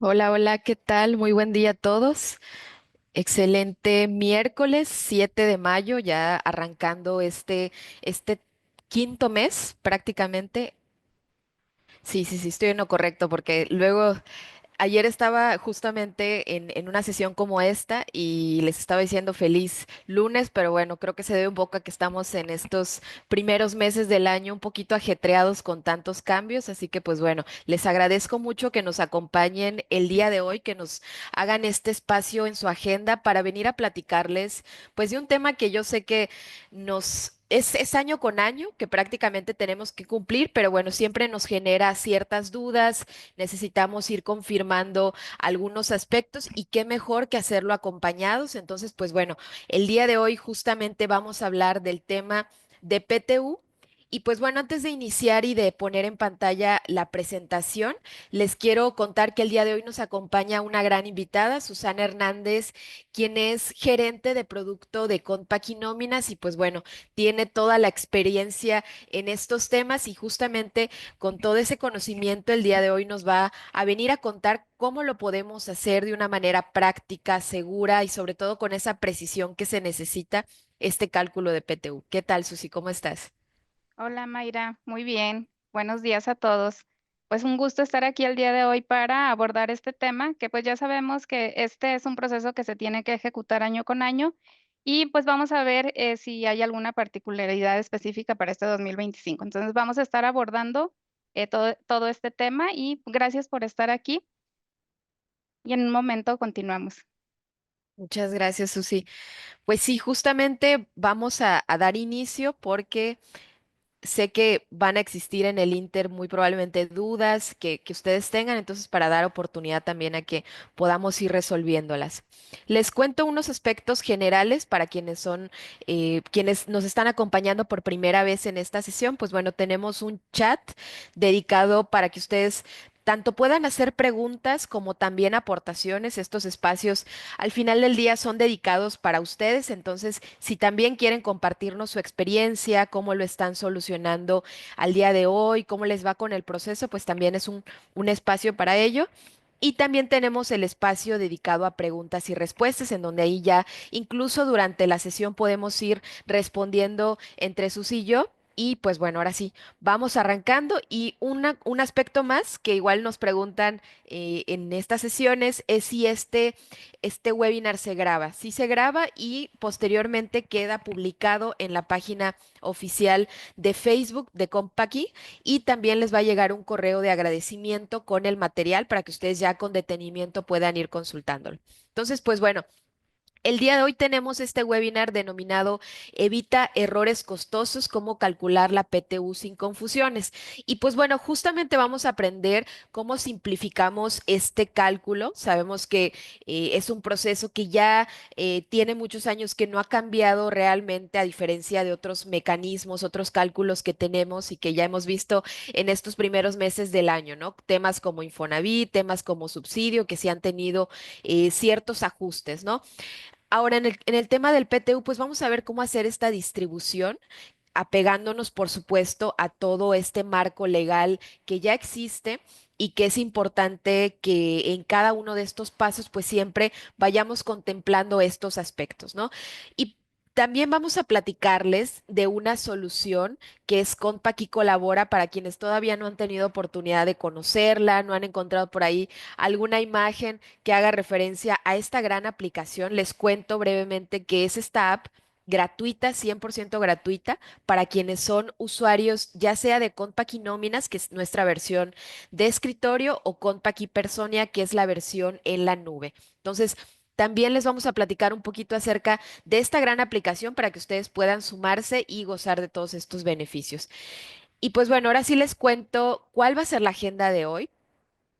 Hola, hola, ¿qué tal? Muy buen día a todos. Excelente miércoles 7 de mayo, ya arrancando este quinto mes prácticamente. Sí, sí, sí, estoy en lo correcto porque luego ayer estaba justamente en una sesión como esta y les estaba diciendo feliz lunes, pero bueno, creo que se debe un poco a que estamos en estos primeros meses del año un poquito ajetreados con tantos cambios, así que pues bueno, les agradezco mucho que nos acompañen el día de hoy, que nos hagan este espacio en su agenda para venir a platicarles pues de un tema que yo sé que es año con año, que prácticamente tenemos que cumplir, pero bueno, siempre nos genera ciertas dudas. Necesitamos ir confirmando algunos aspectos y qué mejor que hacerlo acompañados. Entonces, pues bueno, el día de hoy justamente vamos a hablar del tema de PTU. Y pues bueno, antes de iniciar y de poner en pantalla la presentación, les quiero contar que el día de hoy nos acompaña una gran invitada, Susana Hernández, quien es gerente de producto de Compaq Nóminas y pues bueno, tiene toda la experiencia en estos temas y justamente con todo ese conocimiento, el día de hoy nos va a venir a contar cómo lo podemos hacer de una manera práctica, segura y sobre todo con esa precisión que se necesita este cálculo de PTU. ¿Qué tal, Susi? ¿Cómo estás? Hola Mayra, muy bien. Buenos días a todos. Pues un gusto estar aquí el día de hoy para abordar este tema, que pues ya sabemos que este es un proceso que se tiene que ejecutar año con año y pues vamos a ver si hay alguna particularidad específica para este 2025. Entonces vamos a estar abordando todo este tema y gracias por estar aquí y en un momento continuamos. Muchas gracias, Susi. Pues sí, justamente vamos a dar inicio porque sé que van a existir en el Inter muy probablemente dudas que ustedes tengan, entonces para dar oportunidad también a que podamos ir resolviéndolas. Les cuento unos aspectos generales para quienes son, quienes nos están acompañando por primera vez en esta sesión. Pues bueno, tenemos un chat dedicado para que ustedes tanto puedan hacer preguntas como también aportaciones. Estos espacios al final del día son dedicados para ustedes, entonces si también quieren compartirnos su experiencia, cómo lo están solucionando al día de hoy, cómo les va con el proceso, pues también es un espacio para ello. Y también tenemos el espacio dedicado a preguntas y respuestas, en donde ahí ya incluso durante la sesión podemos ir respondiendo entre Sus y yo. Y pues bueno, ahora sí, vamos arrancando. Y un aspecto más que igual nos preguntan en estas sesiones es si este webinar se graba. Sí se graba y posteriormente queda publicado en la página oficial de Facebook de Compaqui y también les va a llegar un correo de agradecimiento con el material para que ustedes ya con detenimiento puedan ir consultándolo. Entonces, pues bueno. El día de hoy tenemos este webinar denominado Evita errores costosos, cómo calcular la PTU sin confusiones. Y pues bueno, justamente vamos a aprender cómo simplificamos este cálculo. Sabemos que es un proceso que ya tiene muchos años que no ha cambiado realmente a diferencia de otros mecanismos, otros cálculos que tenemos y que ya hemos visto en estos primeros meses del año, ¿no? Temas como Infonavit, temas como subsidio, que sí han tenido ciertos ajustes, ¿no? Ahora, en el tema del PTU, pues vamos a ver cómo hacer esta distribución, apegándonos, por supuesto, a todo este marco legal que ya existe y que es importante que en cada uno de estos pasos, pues siempre vayamos contemplando estos aspectos, ¿no? Y también vamos a platicarles de una solución que es Compaq Colabora para quienes todavía no han tenido oportunidad de conocerla, no han encontrado por ahí alguna imagen que haga referencia a esta gran aplicación. Les cuento brevemente qué es esta app gratuita, 100% gratuita, para quienes son usuarios ya sea de Compaq Nóminas, que es nuestra versión de escritorio, o Compaq Personia, que es la versión en la nube. Entonces, también les vamos a platicar un poquito acerca de esta gran aplicación para que ustedes puedan sumarse y gozar de todos estos beneficios. Y pues bueno, ahora sí les cuento cuál va a ser la agenda de hoy.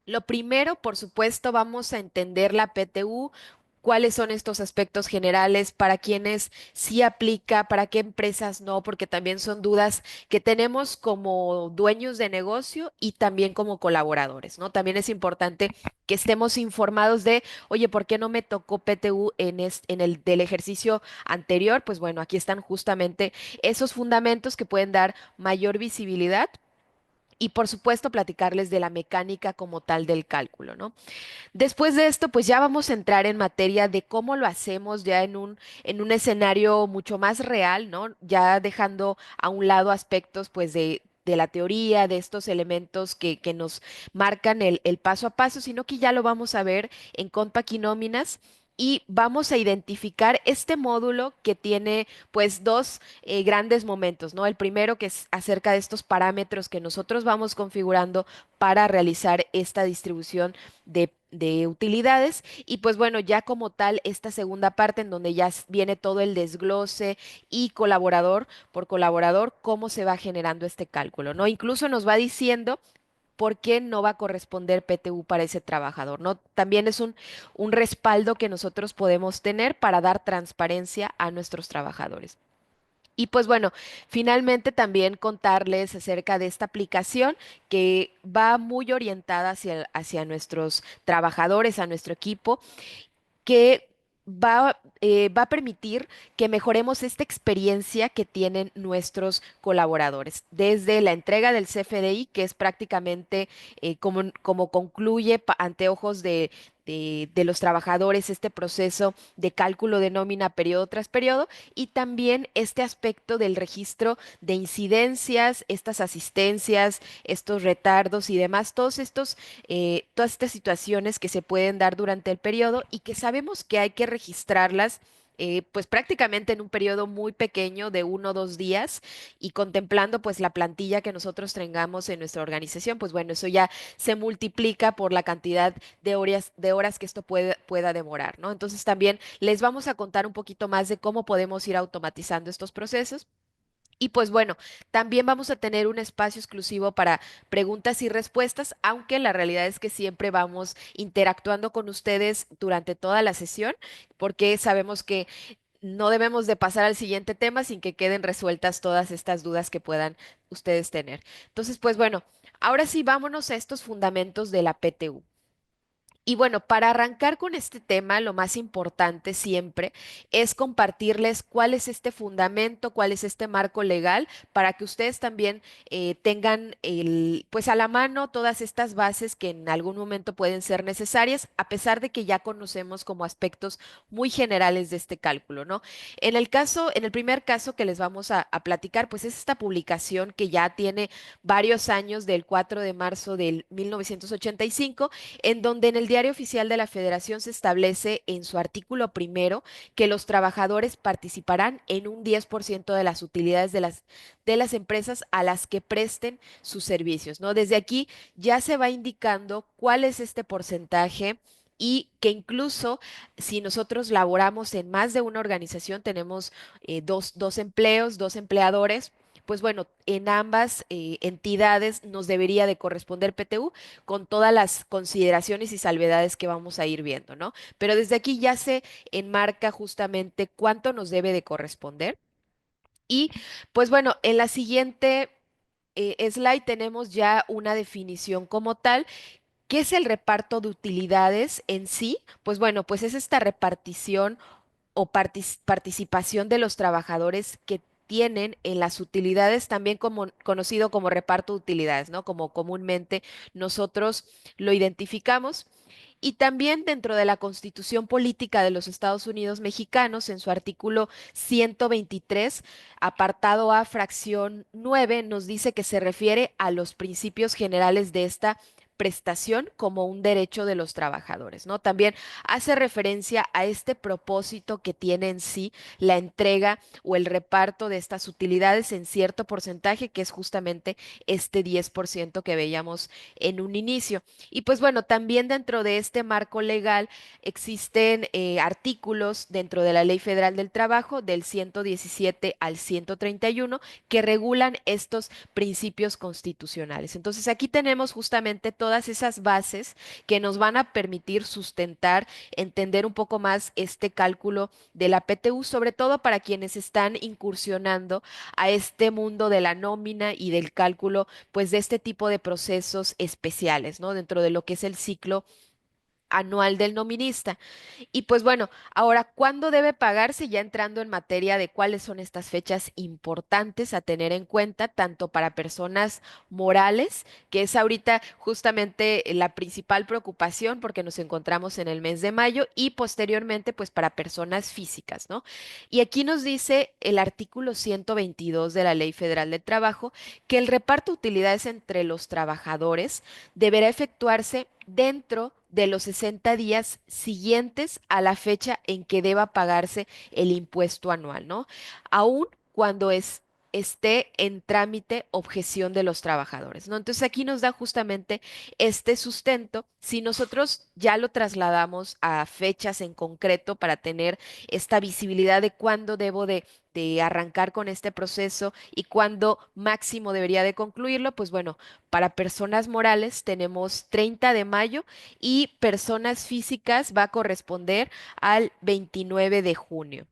Lo primero, por supuesto, vamos a entender la PTU, cuáles son estos aspectos generales, para quienes sí aplica, para qué empresas no, porque también son dudas que tenemos como dueños de negocio y también como colaboradores, ¿no? También es importante que estemos informados de, oye, ¿por qué no me tocó PTU en el del ejercicio anterior? Pues bueno, aquí están justamente esos fundamentos que pueden dar mayor visibilidad y por supuesto platicarles de la mecánica como tal del cálculo, ¿no? Después de esto, pues ya vamos a entrar en materia de cómo lo hacemos ya en un escenario mucho más real, ¿no? Ya dejando a un lado aspectos pues de la teoría, de estos elementos que nos marcan el paso a paso, sino que ya lo vamos a ver en Compaquinóminas. Y vamos a identificar este módulo que tiene pues dos grandes momentos, ¿no? El primero que es acerca de estos parámetros que nosotros vamos configurando para realizar esta distribución de utilidades. Y pues bueno, ya como tal, esta segunda parte en donde ya viene todo el desglose y colaborador por colaborador, cómo se va generando este cálculo, ¿no? Incluso nos va diciendo por qué no va a corresponder PTU para ese trabajador, ¿no? También es un respaldo que nosotros podemos tener para dar transparencia a nuestros trabajadores. Y pues bueno, finalmente también contarles acerca de esta aplicación que va muy orientada hacia nuestros trabajadores, a nuestro equipo, que va a permitir que mejoremos esta experiencia que tienen nuestros colaboradores, desde la entrega del CFDI, que es prácticamente como concluye ante ojos de los trabajadores este proceso de cálculo de nómina periodo tras periodo, y también este aspecto del registro de incidencias, estas asistencias, estos retardos y demás, todas estas situaciones que se pueden dar durante el periodo y que sabemos que hay que registrarlas. Pues prácticamente en un periodo muy pequeño de 1 o 2 días y contemplando pues la plantilla que nosotros tengamos en nuestra organización, pues bueno, eso ya se multiplica por la cantidad de horas que esto pueda demorar, ¿no? Entonces también les vamos a contar un poquito más de cómo podemos ir automatizando estos procesos. Y pues bueno, también vamos a tener un espacio exclusivo para preguntas y respuestas, aunque la realidad es que siempre vamos interactuando con ustedes durante toda la sesión, porque sabemos que no debemos de pasar al siguiente tema sin que queden resueltas todas estas dudas que puedan ustedes tener. Entonces, pues bueno, ahora sí vámonos a estos fundamentos de la PTU. Y bueno, para arrancar con este tema, lo más importante siempre es compartirles cuál es este fundamento, cuál es este marco legal, para que ustedes también tengan pues a la mano todas estas bases que en algún momento pueden ser necesarias, a pesar de que ya conocemos como aspectos muy generales de este cálculo, ¿no? En el primer caso que les vamos a platicar, pues es esta publicación que ya tiene varios años, del 4 de marzo del 1985, en donde en el Diario Oficial de la Federación se establece en su artículo primero que los trabajadores participarán en un 10% de las utilidades de las empresas a las que presten sus servicios, ¿no? Desde aquí ya se va indicando cuál es este porcentaje. Y que incluso si nosotros laboramos en más de una organización, tenemos dos empleos, dos empleadores, pues bueno, en ambas entidades nos debería de corresponder PTU con todas las consideraciones y salvedades que vamos a ir viendo, ¿no? Pero desde aquí ya se enmarca justamente cuánto nos debe de corresponder. Y pues bueno, en la siguiente slide tenemos ya una definición como tal. ¿Qué es el reparto de utilidades en sí? Pues bueno, pues es esta repartición o participación de los trabajadores que tienen en las utilidades, también como conocido como reparto de utilidades, ¿no? Como comúnmente nosotros lo identificamos. Y también dentro de la Constitución Política de los Estados Unidos Mexicanos, en su artículo 123, apartado A, fracción 9, nos dice que se refiere a los principios generales de esta prestación como un derecho de los trabajadores, ¿no? También hace referencia a este propósito que tiene en sí la entrega o el reparto de estas utilidades en cierto porcentaje, que es justamente este 10% que veíamos en un inicio. Y pues bueno, también dentro de este marco legal existen artículos dentro de la Ley Federal del Trabajo del 117 al 131 que regulan estos principios constitucionales. Entonces aquí tenemos justamente todas esas bases que nos van a permitir sustentar, entender un poco más este cálculo de la PTU, sobre todo para quienes están incursionando a este mundo de la nómina y del cálculo, pues de este tipo de procesos especiales, ¿no? Dentro de lo que es el ciclo anual del nominista. Y pues bueno, ahora, ¿cuándo debe pagarse? Ya entrando en materia de cuáles son estas fechas importantes a tener en cuenta, tanto para personas morales, que es ahorita justamente la principal preocupación porque nos encontramos en el mes de mayo, y posteriormente pues para personas físicas, ¿no? Y aquí nos dice el artículo 122 de la Ley Federal del Trabajo que el reparto de utilidades entre los trabajadores deberá efectuarse dentro de los 60 días siguientes a la fecha en que deba pagarse el impuesto anual, ¿no? Aun cuando esté en trámite objeción de los trabajadores, ¿no? Entonces aquí nos da justamente este sustento. Si nosotros ya lo trasladamos a fechas en concreto para tener esta visibilidad de cuándo debo de arrancar con este proceso y cuándo máximo debería de concluirlo, pues bueno, para personas morales tenemos 30 de mayo y personas físicas va a corresponder al 29 de junio.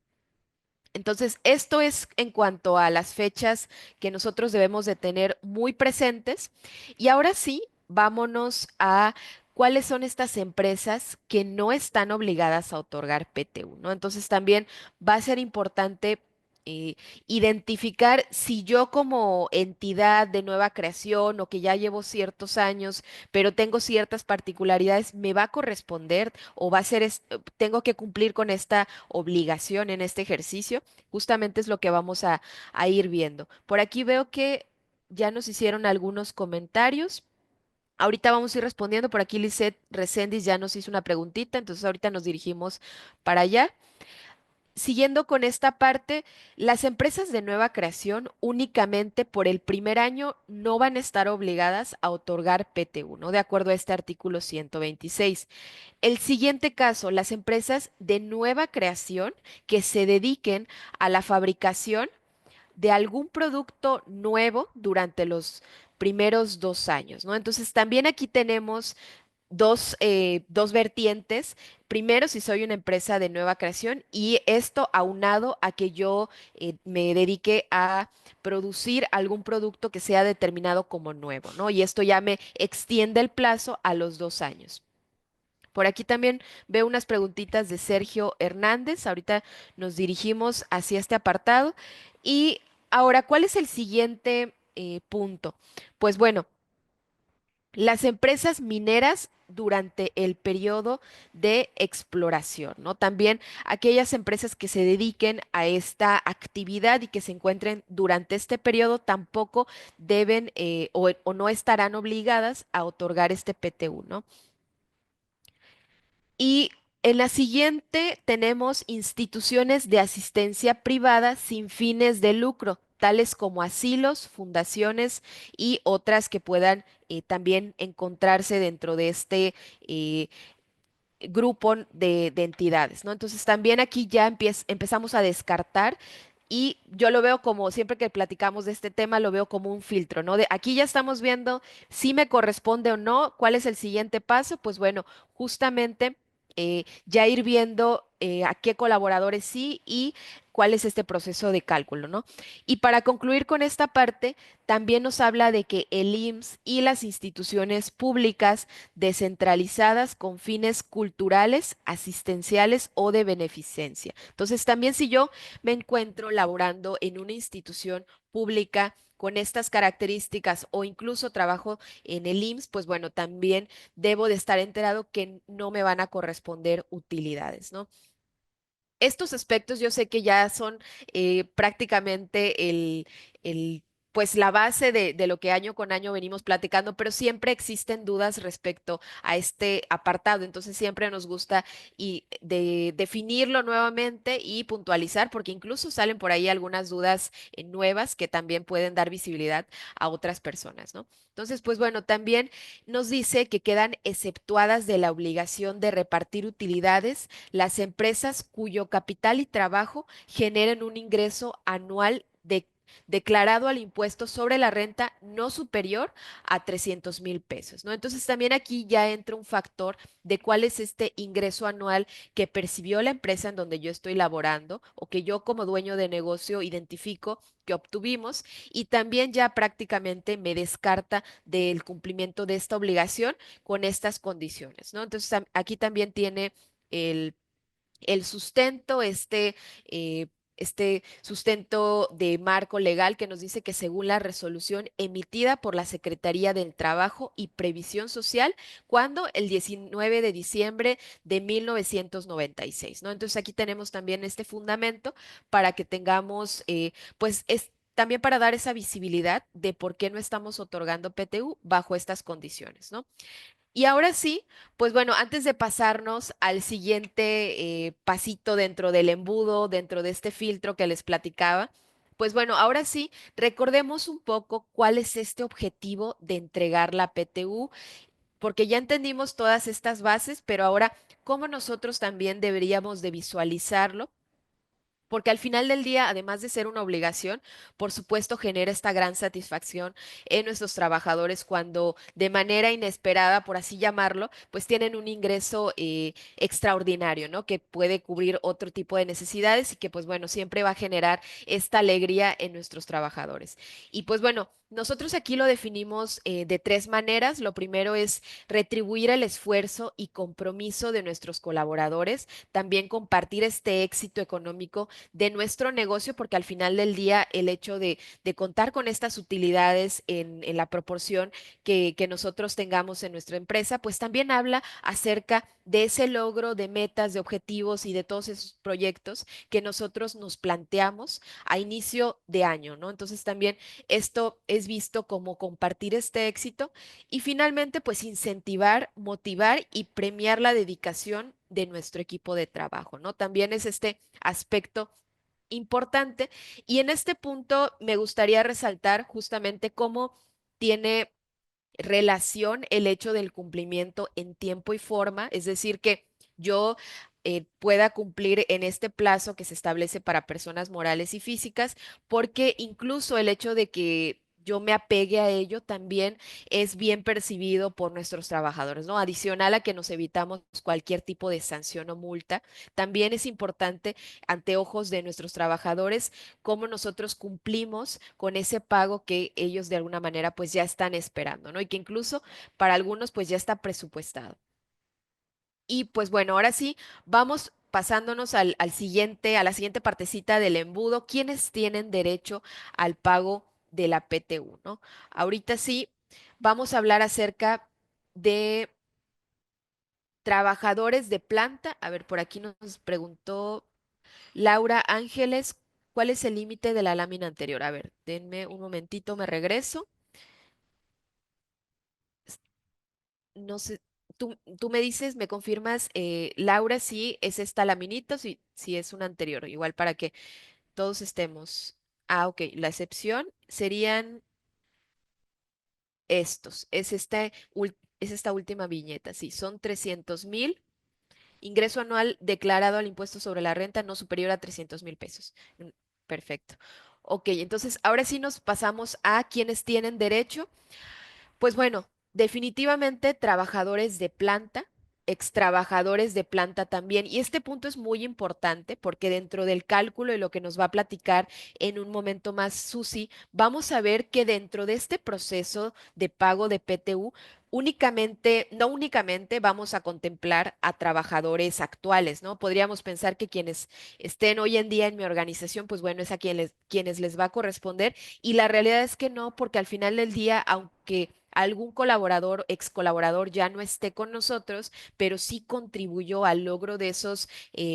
Entonces, esto es en cuanto a las fechas que nosotros debemos de tener muy presentes. Y ahora sí, vámonos a cuáles son estas empresas que no están obligadas a otorgar PTU, ¿no? Entonces, también va a ser importante eh, identificar si yo como entidad de nueva creación o que ya llevo ciertos años, pero tengo ciertas particularidades, me va a corresponder o va a ser, tengo que cumplir con esta obligación en este ejercicio. Justamente es lo que vamos a ir viendo. Por aquí veo que ya nos hicieron algunos comentarios. Ahorita vamos a ir respondiendo. Por aquí Lisette Reséndiz ya nos hizo una preguntita, entonces ahorita nos dirigimos para allá. Siguiendo con esta parte, las empresas de nueva creación únicamente por el primer año no van a estar obligadas a otorgar PT1, ¿no? De acuerdo a este artículo 126. El siguiente caso, las empresas de nueva creación que se dediquen a la fabricación de algún producto nuevo durante los primeros 2 años, ¿no? Entonces, también aquí tenemos dos vertientes. Primero, si soy una empresa de nueva creación y esto aunado a que yo me dedique a producir algún producto que sea determinado como nuevo, ¿no? Y esto ya me extiende el plazo a los 2 años. Por aquí también veo unas preguntitas de Sergio Hernández. Ahorita nos dirigimos hacia este apartado. Y ahora, ¿cuál es el siguiente punto? Pues bueno, las empresas mineras durante el periodo de exploración, ¿no? También aquellas empresas que se dediquen a esta actividad y que se encuentren durante este periodo tampoco deben o no estarán obligadas a otorgar este PTU, ¿no? Y en la siguiente tenemos instituciones de asistencia privada sin fines de lucro, tales como asilos, fundaciones y otras que puedan también encontrarse dentro de este eh, grupo de entidades, ¿no? Entonces también aquí ya empezamos a descartar. Y yo lo veo como, siempre que platicamos de este tema, lo veo como un filtro, ¿no? De aquí ya estamos viendo si me corresponde o no, cuál es el siguiente paso. Pues bueno, justamente ya ir viendo a qué colaboradores sí y cuál es este proceso de cálculo, ¿no? Y para concluir con esta parte, también nos habla de que el IMSS y las instituciones públicas descentralizadas con fines culturales, asistenciales o de beneficencia. Entonces, también si yo me encuentro laborando en una institución pública con estas características o incluso trabajo en el IMSS, pues bueno, también debo de estar enterado que no me van a corresponder utilidades, ¿no? Estos aspectos yo sé que ya son prácticamente pues la base de lo que año con año venimos platicando, pero siempre existen dudas respecto a este apartado. Entonces siempre nos gusta de definirlo nuevamente y puntualizar, porque incluso salen por ahí algunas dudas nuevas que también pueden dar visibilidad a otras personas, ¿no? Entonces, pues bueno, también nos dice que quedan exceptuadas de la obligación de repartir utilidades las empresas cuyo capital y trabajo generen un ingreso anual declarado al impuesto sobre la renta no superior a 300,000 pesos, ¿no? Entonces también aquí ya entra un factor de cuál es este ingreso anual que percibió la empresa en donde yo estoy laborando o que yo como dueño de negocio identifico que obtuvimos y también ya prácticamente me descarta del cumplimiento de esta obligación con estas condiciones, ¿no? Entonces aquí también tiene el sustento, este sustento de marco legal que nos dice que según la resolución emitida por la Secretaría del Trabajo y Previsión Social, cuando el 19 de diciembre de 1996, ¿no? Entonces aquí tenemos también este fundamento para que tengamos, pues, también para dar esa visibilidad de por qué no estamos otorgando PTU bajo estas condiciones, ¿no? Y ahora sí, pues bueno, antes de pasarnos al siguiente pasito dentro del embudo, dentro de este filtro que les platicaba, pues bueno, ahora sí, recordemos un poco cuál es este objetivo de entregar la PTU, porque ya entendimos todas estas bases, pero ahora, ¿cómo nosotros también deberíamos de visualizarlo? Porque al final del día, además de ser una obligación, por supuesto genera esta gran satisfacción en nuestros trabajadores cuando de manera inesperada, por así llamarlo, pues tienen un ingreso extraordinario, ¿no? Que puede cubrir otro tipo de necesidades y que pues bueno, siempre va a generar esta alegría en nuestros trabajadores. Y pues bueno, nosotros aquí lo definimos de tres maneras. Lo primero es retribuir el esfuerzo y compromiso de nuestros colaboradores, también compartir este éxito económico de nuestro negocio, porque al final del día el hecho de contar con estas utilidades en la proporción que nosotros tengamos en nuestra empresa, pues también habla acerca de ese logro de metas, de objetivos y de todos esos proyectos que nosotros nos planteamos a inicio de año, ¿no? Entonces también esto es visto como compartir este éxito y finalmente pues incentivar, motivar y premiar la dedicación de nuestro equipo de trabajo, ¿no? También es este aspecto importante. Y en este punto me gustaría resaltar justamente cómo tiene relación el hecho del cumplimiento en tiempo y forma, es decir, que yo pueda cumplir en este plazo que se establece para personas morales y físicas, porque incluso el hecho de que yo me apegue a ello también es bien percibido por nuestros trabajadores, ¿no? Adicional a que nos evitamos cualquier tipo de sanción o multa, también es importante ante ojos de nuestros trabajadores cómo nosotros cumplimos con ese pago que ellos de alguna manera pues ya están esperando, ¿no? Y que incluso para algunos pues ya está presupuestado. Y pues bueno, ahora sí, vamos pasándonos al siguiente, a la siguiente partecita del embudo, ¿quiénes tienen derecho al pago de la PTU, ¿no? Ahorita sí, vamos a hablar acerca de trabajadores de planta. A ver, por aquí nos preguntó Laura Ángeles, ¿cuál es el límite de la lámina anterior? A ver, denme un momentito, me regreso. S- No sé, tú me dices, me confirmas, Laura, si es esta laminita, si es una anterior, igual para que todos estemos. Ah, ok, la excepción serían estos, es esta última viñeta, sí, son 300,000. Ingreso anual declarado al impuesto sobre la renta no superior a 300,000 pesos. Perfecto. Ok, entonces ahora sí nos pasamos a quienes tienen derecho. Pues bueno, definitivamente trabajadores de planta, extrabajadores de planta también. Y este punto es muy importante porque dentro del cálculo y lo que nos va a platicar en un momento más Susi, vamos a ver que dentro de este proceso de pago de PTU, únicamente, no únicamente vamos a contemplar a trabajadores actuales, ¿no? Podríamos pensar que quienes estén hoy en día en mi organización, pues bueno, es a quienes les va a corresponder y la realidad es que no, porque al final del día, aunque algún colaborador, ex colaborador ya no esté con nosotros, pero sí contribuyó al logro de esos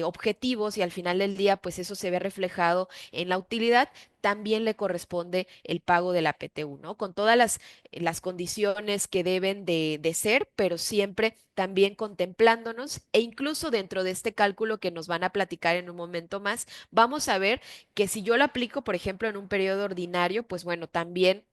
objetivos y al final del día, pues eso se ve reflejado en la utilidad, también le corresponde el pago de la PTU, ¿no? Con todas las condiciones que deben de ser, pero siempre también contemplándonos e incluso dentro de este cálculo que nos van a platicar en un momento más, vamos a ver que si yo lo aplico, por ejemplo, en un periodo ordinario, pues bueno, también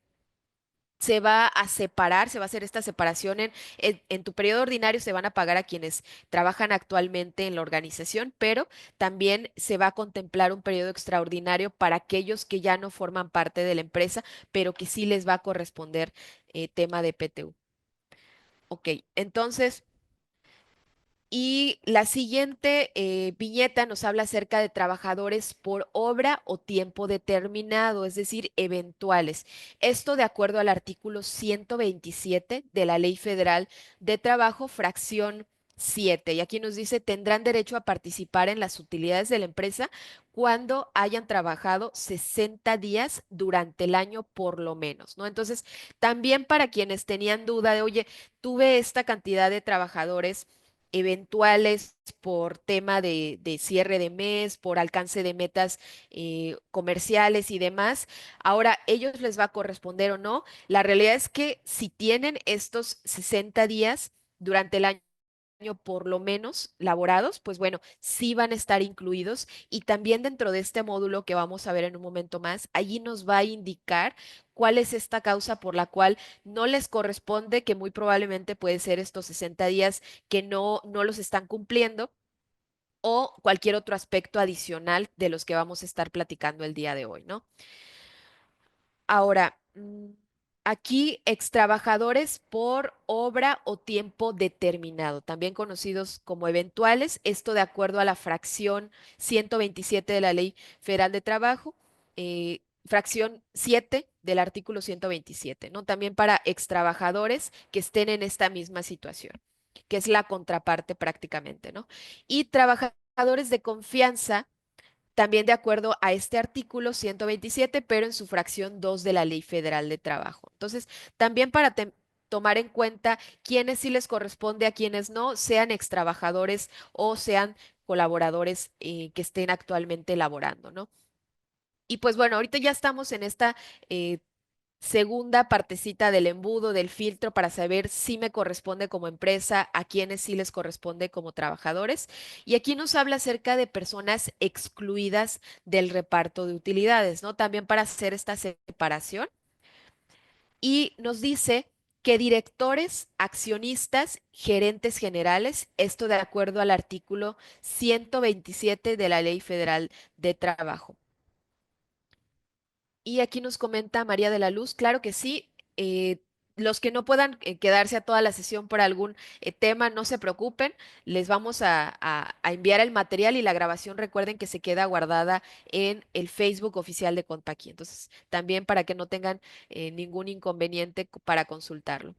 se va a separar, se va a hacer esta separación en tu periodo ordinario se van a pagar a quienes trabajan actualmente en la organización, pero también se va a contemplar un periodo extraordinario para aquellos que ya no forman parte de la empresa, pero que sí les va a corresponder tema de PTU. Ok, entonces... Y la siguiente viñeta nos habla acerca de trabajadores por obra o tiempo determinado, es decir, eventuales. Esto de acuerdo al artículo 127 de la Ley Federal de Trabajo, fracción 7. Y aquí nos dice, tendrán derecho a participar en las utilidades de la empresa cuando hayan trabajado 60 días durante el año por lo menos, ¿no? Entonces, también para quienes tenían duda de, oye, tuve esta cantidad de trabajadores eventuales por tema de cierre de mes, por alcance de metas comerciales y demás. Ahora, ellos les va a corresponder o no. La realidad es que si tienen estos 60 días durante el año, por lo menos laborados, pues bueno, sí van a estar incluidos y también dentro de este módulo que vamos a ver en un momento más, allí nos va a indicar cuál es esta causa por la cual no les corresponde, que muy probablemente puede ser estos 60 días que no los están cumpliendo o cualquier otro aspecto adicional de los que vamos a estar platicando el día de hoy, ¿no? Ahora, aquí extrabajadores por obra o tiempo determinado, también conocidos como eventuales, esto de acuerdo a la fracción 127 de la Ley Federal de Trabajo, fracción 7 del artículo 127, ¿no? También para extrabajadores que estén en esta misma situación, que es la contraparte prácticamente, ¿no? Y trabajadores de confianza también de acuerdo a este artículo 127, pero en su fracción 2 de la Ley Federal de Trabajo. Entonces, también para tomar en cuenta quiénes sí les corresponde, a quienes no, sean extrabajadores o sean colaboradores que estén actualmente laborando, ¿no? Y pues bueno, ahorita ya estamos en esta eh, segunda partecita del embudo, del filtro para saber si me corresponde como empresa, a quienes sí les corresponde como trabajadores. Y aquí nos habla acerca de personas excluidas del reparto de utilidades, ¿no? También para hacer esta separación. Y nos dice que directores, accionistas, gerentes generales, esto de acuerdo al artículo 127 de la Ley Federal de Trabajo. Y aquí nos comenta María de la Luz, claro que sí. Los que no puedan quedarse a toda la sesión por algún tema, no se preocupen. Les vamos a enviar el material y la grabación. Recuerden que se queda guardada en el Facebook oficial de Contaqui. Entonces, también para que no tengan ningún inconveniente para consultarlo.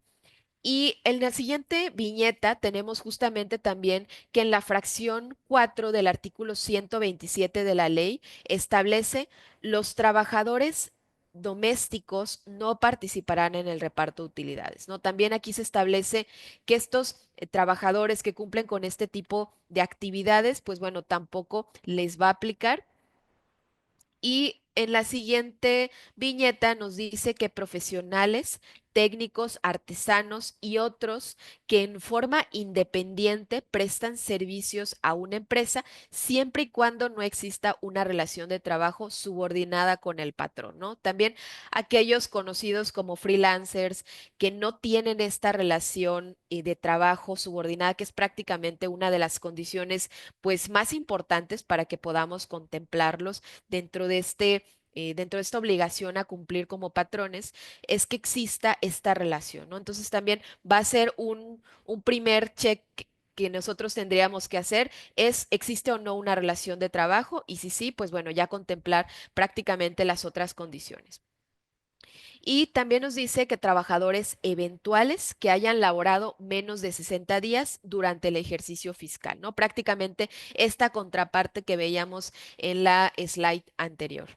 Y en la siguiente viñeta tenemos justamente también que en la fracción 4 del artículo 127 de la ley establece los trabajadores domésticos no participarán en el reparto de utilidades, ¿no? También aquí se establece que estos trabajadores que cumplen con este tipo de actividades, pues bueno, tampoco les va a aplicar y en la siguiente viñeta nos dice que profesionales, técnicos, artesanos y otros que en forma independiente prestan servicios a una empresa siempre y cuando no exista una relación de trabajo subordinada con el patrón, ¿no? También aquellos conocidos como freelancers que no tienen esta relación de trabajo subordinada, que es prácticamente una de las condiciones pues más importantes para que podamos contemplarlos dentro de dentro de esta obligación a cumplir como patrones, es que exista esta relación, ¿no? Entonces también va a ser un primer check que nosotros tendríamos que hacer es, ¿existe o no una relación de trabajo? Y si sí, pues bueno, ya contemplar prácticamente las otras condiciones. Y también nos dice que trabajadores eventuales que hayan laborado menos de 60 días durante el ejercicio fiscal, ¿no? Prácticamente esta contraparte que veíamos en la slide anterior.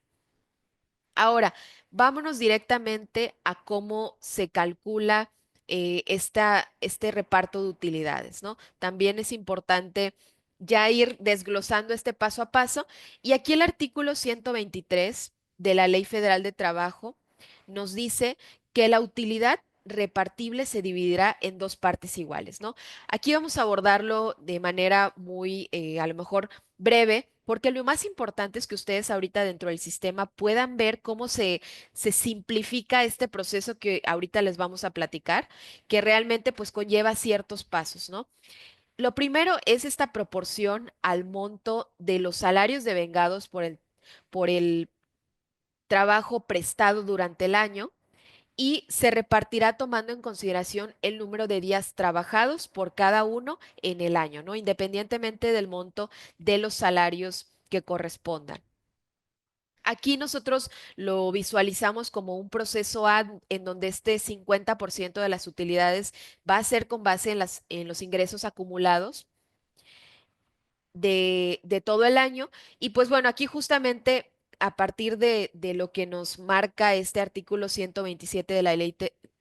Ahora, vámonos directamente a cómo se calcula este reparto de utilidades, ¿no? También es importante ya ir desglosando este paso a paso. Y aquí el artículo 123 de la Ley Federal de Trabajo nos dice que la utilidad repartible se dividirá en dos partes iguales, ¿no? Aquí vamos a abordarlo de manera muy, a lo mejor breve, porque lo más importante es que ustedes ahorita dentro del sistema puedan ver cómo se simplifica este proceso que ahorita les vamos a platicar, que realmente pues conlleva ciertos pasos, ¿no? Lo primero es esta proporción al monto de los salarios devengados por el trabajo prestado durante el año y se repartirá tomando en consideración el número de días trabajados por cada uno en el año, ¿no? Independientemente del monto de los salarios que correspondan. Aquí nosotros lo visualizamos como un proceso en donde este 50% de las utilidades va a ser con base en los ingresos acumulados de todo el año. Y pues bueno, aquí justamente a partir de lo que nos marca este artículo 127 de la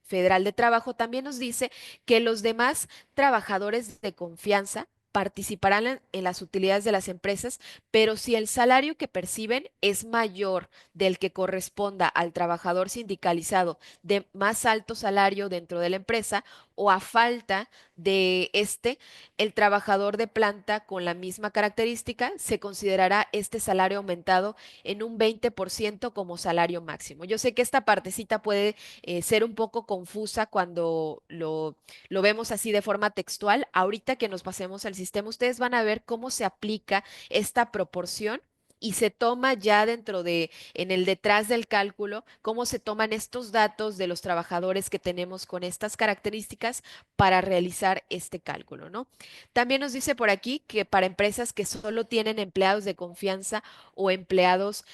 Federal de Trabajo, también nos dice que los demás trabajadores de confianza participarán en las utilidades de las empresas, pero si el salario que perciben es mayor del que corresponda al trabajador sindicalizado de más alto salario dentro de la empresa o a falta de este, el trabajador de planta con la misma característica se considerará este salario aumentado en un 20% como salario máximo. Yo sé que esta partecita puede ser un poco confusa cuando lo vemos así de forma textual. Ahorita que nos pasemos al sistema, ustedes van a ver cómo se aplica esta proporción. Y se toma ya dentro en el detrás del cálculo, cómo se toman estos datos de los trabajadores que tenemos con estas características para realizar este cálculo, ¿no? También nos dice por aquí que para empresas que solo tienen empleados de confianza o empleados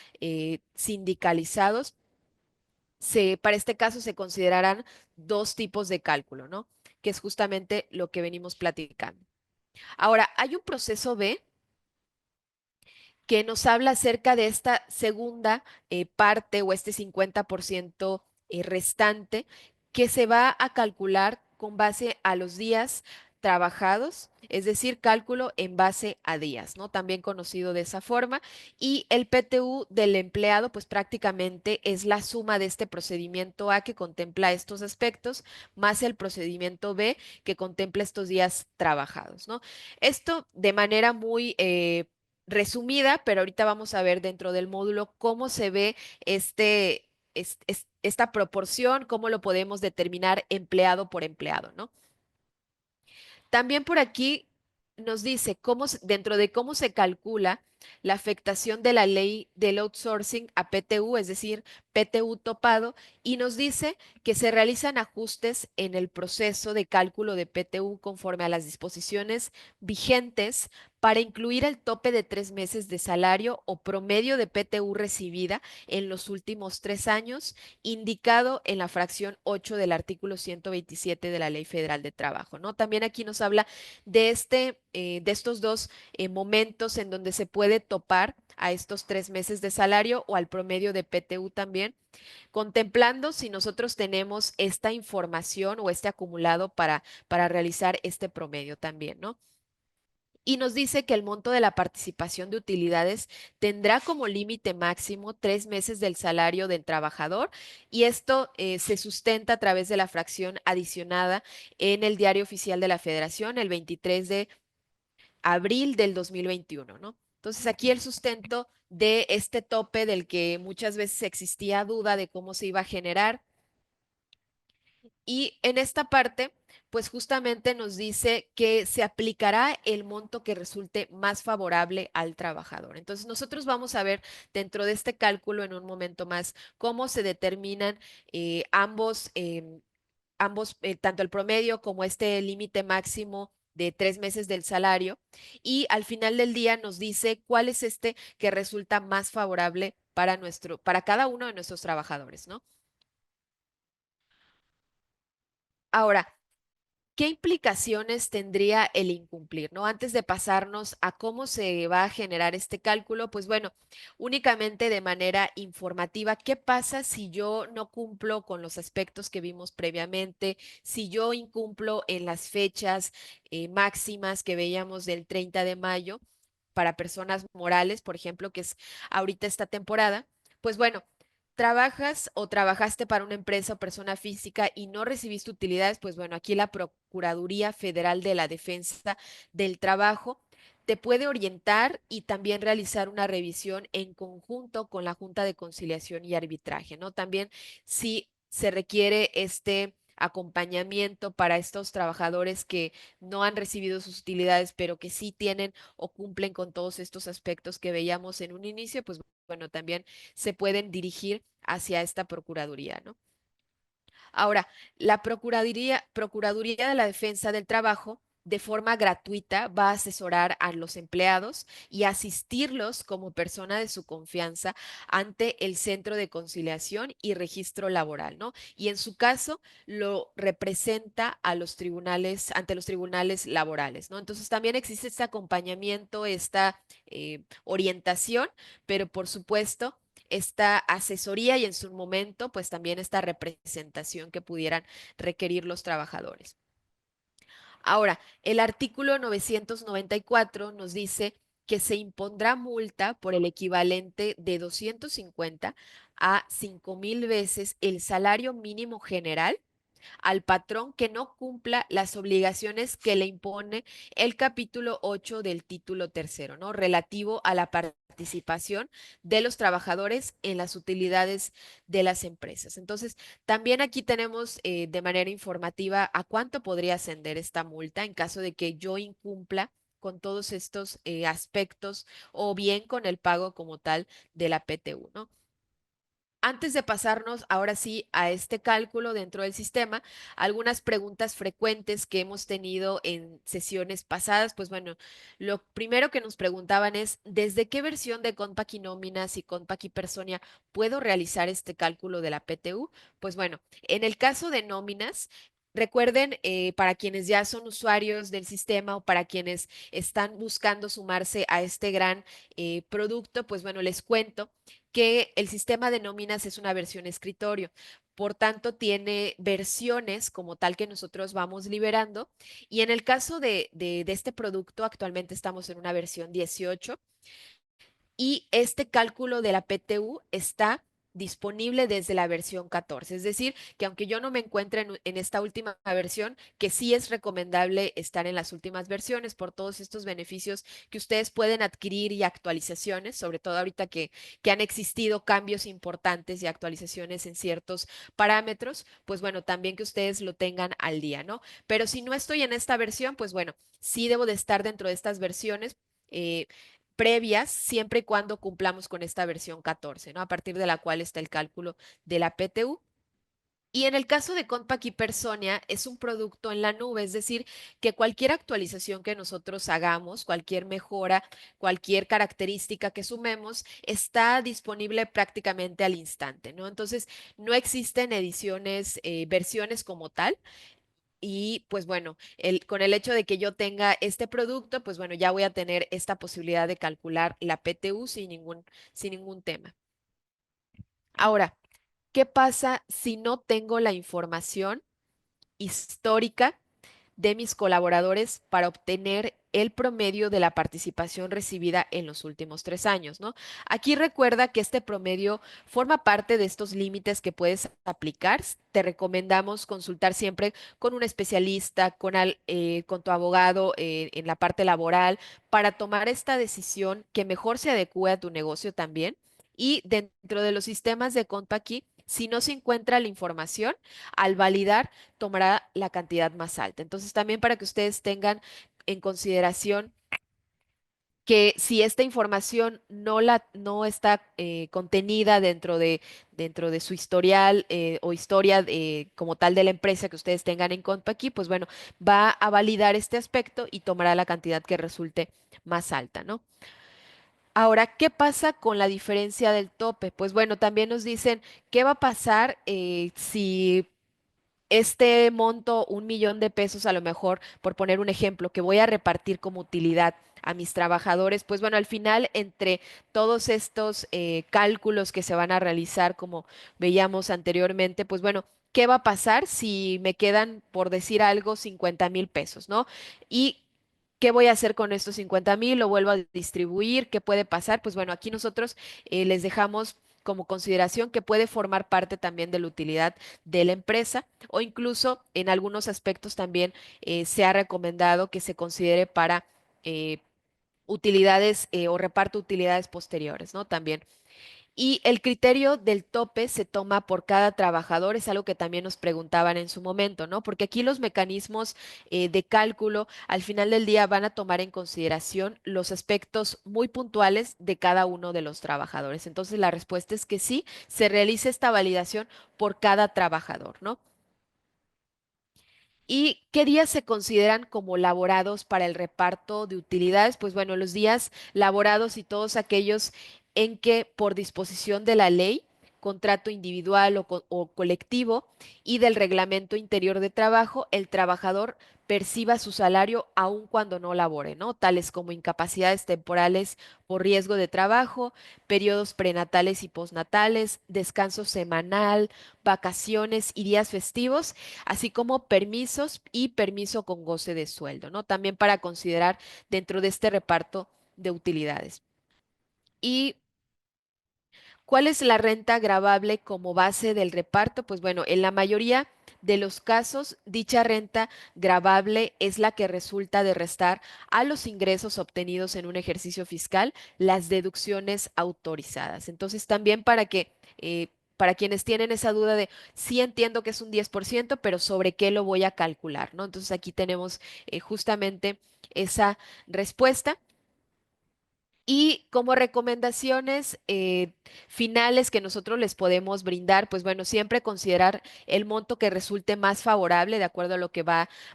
sindicalizados, para este caso se considerarán dos tipos de cálculo, ¿no? Que es justamente lo que venimos platicando. Ahora, hay un proceso B que nos habla acerca de esta segunda parte o este 50% restante que se va a calcular con base a los días trabajados, es decir, cálculo en base a días, ¿no? También conocido de esa forma. Y el PTU del empleado, pues prácticamente es la suma de este procedimiento A que contempla estos aspectos, más el procedimiento B que contempla estos días trabajados, ¿no? Esto de manera muy resumida, pero ahorita vamos a ver dentro del módulo cómo se ve esta proporción, cómo lo podemos determinar empleado por empleado, ¿no? También por aquí nos dice dentro de cómo se calcula la afectación de la ley del outsourcing a PTU, es decir, PTU topado, y nos dice que se realizan ajustes en el proceso de cálculo de PTU conforme a las disposiciones vigentes para incluir el tope de 3 meses de salario o promedio de PTU recibida en los últimos 3 años, indicado en la fracción 8 del artículo 127 de la Ley Federal de Trabajo, ¿no? También aquí nos habla de estos dos momentos en donde se puede topar a estos 3 meses de salario o al promedio de PTU también, contemplando si nosotros tenemos esta información o este acumulado para realizar este promedio también, ¿no? Y nos dice que el monto de la participación de utilidades tendrá como límite máximo 3 meses del salario del trabajador y esto se sustenta a través de la fracción adicionada en el Diario Oficial de la Federación el 23 de abril del 2021, ¿no? Entonces aquí el sustento de este tope del que muchas veces existía duda de cómo se iba a generar y en esta parte, pues justamente nos dice que se aplicará el monto que resulte más favorable al trabajador. Entonces, nosotros vamos a ver dentro de este cálculo en un momento más cómo se determinan tanto el promedio como este límite máximo de 3 meses del salario. Y al final del día nos dice cuál es este que resulta más favorable para cada uno de nuestros trabajadores, ¿no? Ahora, ¿qué implicaciones tendría el incumplir, ¿no? Antes de pasarnos a cómo se va a generar este cálculo, pues bueno, únicamente de manera informativa, ¿qué pasa si yo no cumplo con los aspectos que vimos previamente? Si yo incumplo en las fechas máximas que veíamos del 30 de mayo para personas morales, por ejemplo, que es ahorita esta temporada, pues bueno. trabajas o trabajaste para una empresa o persona física y no recibiste utilidades, pues bueno, aquí la Procuraduría Federal de la Defensa del Trabajo te puede orientar y también realizar una revisión en conjunto con la Junta de Conciliación y Arbitraje, ¿no? También si se requiere este acompañamiento para estos trabajadores que no han recibido sus utilidades, pero que sí tienen o cumplen con todos estos aspectos que veíamos en un inicio, pues bueno, también se pueden dirigir hacia esta Procuraduría, ¿no? Ahora, la Procuraduría de la Defensa del Trabajo de forma gratuita va a asesorar a los empleados y asistirlos como persona de su confianza ante el Centro de Conciliación y Registro Laboral, ¿no? Y en su caso lo representa a los tribunales, ante los tribunales laborales, ¿no? Entonces también existe este acompañamiento, esta orientación, pero por supuesto esta asesoría y en su momento, pues también esta representación que pudieran requerir los trabajadores. Ahora, el artículo 994 nos dice que se impondrá multa por el equivalente de 250 a 5,000 veces el salario mínimo general al patrón que no cumpla las obligaciones que le impone el capítulo 8 del título tercero, ¿no? Relativo a la participación de los trabajadores en las utilidades de las empresas. Entonces, también aquí tenemos de manera informativa a cuánto podría ascender esta multa en caso de que yo incumpla con todos estos aspectos o bien con el pago como tal de la PTU, ¿no? Antes de pasarnos ahora sí a este cálculo dentro del sistema, algunas preguntas frecuentes que hemos tenido en sesiones pasadas, pues bueno, lo primero que nos preguntaban es, ¿desde qué versión de Compact y Nóminas y Compact y Personia puedo realizar este cálculo de la PTU? Pues bueno, en el caso de nóminas, recuerden, para quienes ya son usuarios del sistema o para quienes están buscando sumarse a este gran producto, pues bueno, les cuento que el sistema de nóminas es una versión escritorio. Por tanto, tiene versiones como tal que nosotros vamos liberando. Y en el caso de este producto, actualmente estamos en una versión 18 y este cálculo de la PTU está disponible desde la versión 14. Es decir, que aunque yo no me encuentre en esta última versión, que sí es recomendable estar en las últimas versiones por todos estos beneficios que ustedes pueden adquirir y actualizaciones, sobre todo ahorita que han existido cambios importantes y actualizaciones en ciertos parámetros, pues bueno, también que ustedes lo tengan al día, ¿no? Pero si no estoy en esta versión, pues bueno, sí debo de estar dentro de estas versiones. Previas, siempre y cuando cumplamos con esta versión 14, ¿no? A partir de la cual está el cálculo de la PTU. Y en el caso de Compact y Personia, es un producto en la nube, es decir, que cualquier actualización que nosotros hagamos, cualquier mejora, cualquier característica que sumemos, está disponible prácticamente al instante, ¿no? Entonces, no existen ediciones, versiones como tal. Y pues bueno, con el hecho de que yo tenga este producto, pues bueno, ya voy a tener esta posibilidad de calcular la PTU sin ningún tema. Ahora, ¿qué pasa si no tengo la información histórica de mis colaboradores para obtener el promedio de la participación recibida en los últimos 3 años, ¿no? Aquí recuerda que este promedio forma parte de estos límites que puedes aplicar. Te recomendamos consultar siempre con un especialista, con tu abogado en la parte laboral, para tomar esta decisión que mejor se adecue a tu negocio también. Y dentro de los sistemas de Compaqui, si no se encuentra la información, al validar tomará la cantidad más alta. Entonces, también para que ustedes tengan en consideración que si esta información no está contenida dentro de su historial o historia como tal de la empresa que ustedes tengan en cuenta aquí, pues bueno, va a validar este aspecto y tomará la cantidad que resulte más alta, ¿no? Ahora, ¿qué pasa con la diferencia del tope? Pues bueno, también nos dicen qué va a pasar si este monto, 1 millón de pesos a lo mejor, por poner un ejemplo, que voy a repartir como utilidad a mis trabajadores, pues bueno, al final, entre todos estos cálculos que se van a realizar, como veíamos anteriormente, pues bueno, ¿qué va a pasar si me quedan, por decir algo, 50,000 pesos, ¿no? Y ¿qué voy a hacer con estos 50,000? ¿Lo vuelvo a distribuir? ¿Qué puede pasar? Pues bueno, aquí nosotros les dejamos como consideración que puede formar parte también de la utilidad de la empresa o incluso en algunos aspectos también se ha recomendado que se considere para eh, utilidades o reparto de utilidades posteriores, ¿no? También. Y el criterio del tope se toma por cada trabajador, es algo que también nos preguntaban en su momento, ¿no? Porque aquí los mecanismos de cálculo al final del día van a tomar en consideración los aspectos muy puntuales de cada uno de los trabajadores. Entonces la respuesta es que sí, se realiza esta validación por cada trabajador, ¿no? ¿Y qué días se consideran como laborados para el reparto de utilidades? Pues bueno, los días laborados y todos aquellos en que por disposición de la ley, contrato individual o colectivo y del reglamento interior de trabajo, el trabajador perciba su salario aun cuando no labore, ¿no? Tales como incapacidades temporales por riesgo de trabajo, periodos prenatales y postnatales, descanso semanal, vacaciones y días festivos así como permisos y permiso con goce de sueldo, ¿no? También para considerar dentro de este reparto de utilidades. Y ¿cuál es la renta gravable como base del reparto? Pues bueno, en la mayoría de los casos, dicha renta gravable es la que resulta de restar a los ingresos obtenidos en un ejercicio fiscal las deducciones autorizadas. Entonces, también para quienes tienen esa duda de sí entiendo que es un 10%, pero sobre qué lo voy a calcular, ¿no? Entonces, aquí tenemos justamente esa respuesta. Y como recomendaciones finales que nosotros les podemos brindar, pues bueno, siempre considerar el monto que resulte más favorable de acuerdo a lo que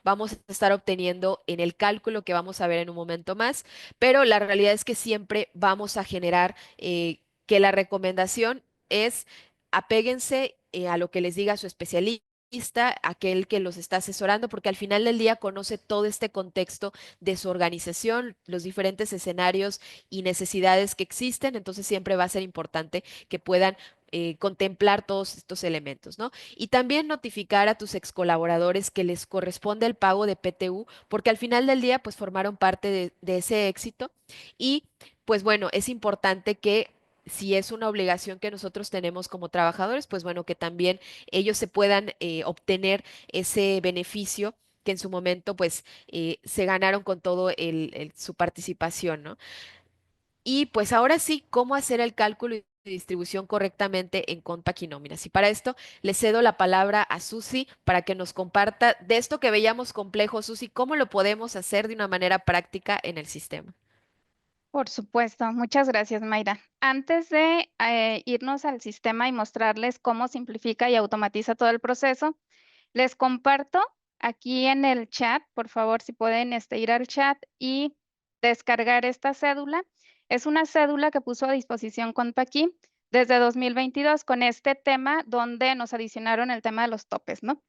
vamos a estar obteniendo en el cálculo que vamos a ver en un momento más, pero la realidad es que siempre vamos a generar que la recomendación es apéguense a lo que les diga su especialista, aquel que los está asesorando, porque al final del día conoce todo este contexto de su organización, los diferentes escenarios y necesidades que existen, entonces siempre va a ser importante que puedan contemplar todos estos elementos, ¿no? Y también notificar a tus ex colaboradores que les corresponde el pago de PTU, porque al final del día, pues formaron parte de ese éxito y, pues bueno, es importante que si es una obligación que nosotros tenemos como trabajadores, pues bueno, que también ellos se puedan obtener ese beneficio que en su momento pues se ganaron con todo su participación, ¿no? Y pues ahora sí, ¿cómo hacer el cálculo y distribución correctamente en Compact y nóminas? Y para esto le cedo la palabra a Susi para que nos comparta de esto que veíamos complejo, Susi, cómo lo podemos hacer de una manera práctica en el sistema. Por supuesto, muchas gracias, Mayra. Antes de irnos al sistema y mostrarles cómo simplifica y automatiza todo el proceso, les comparto aquí en el chat, por favor, si pueden ir al chat y descargar esta cédula. Es una cédula que puso a disposición Compaqui desde 2022 con este tema donde nos adicionaron el tema de los topes, ¿no?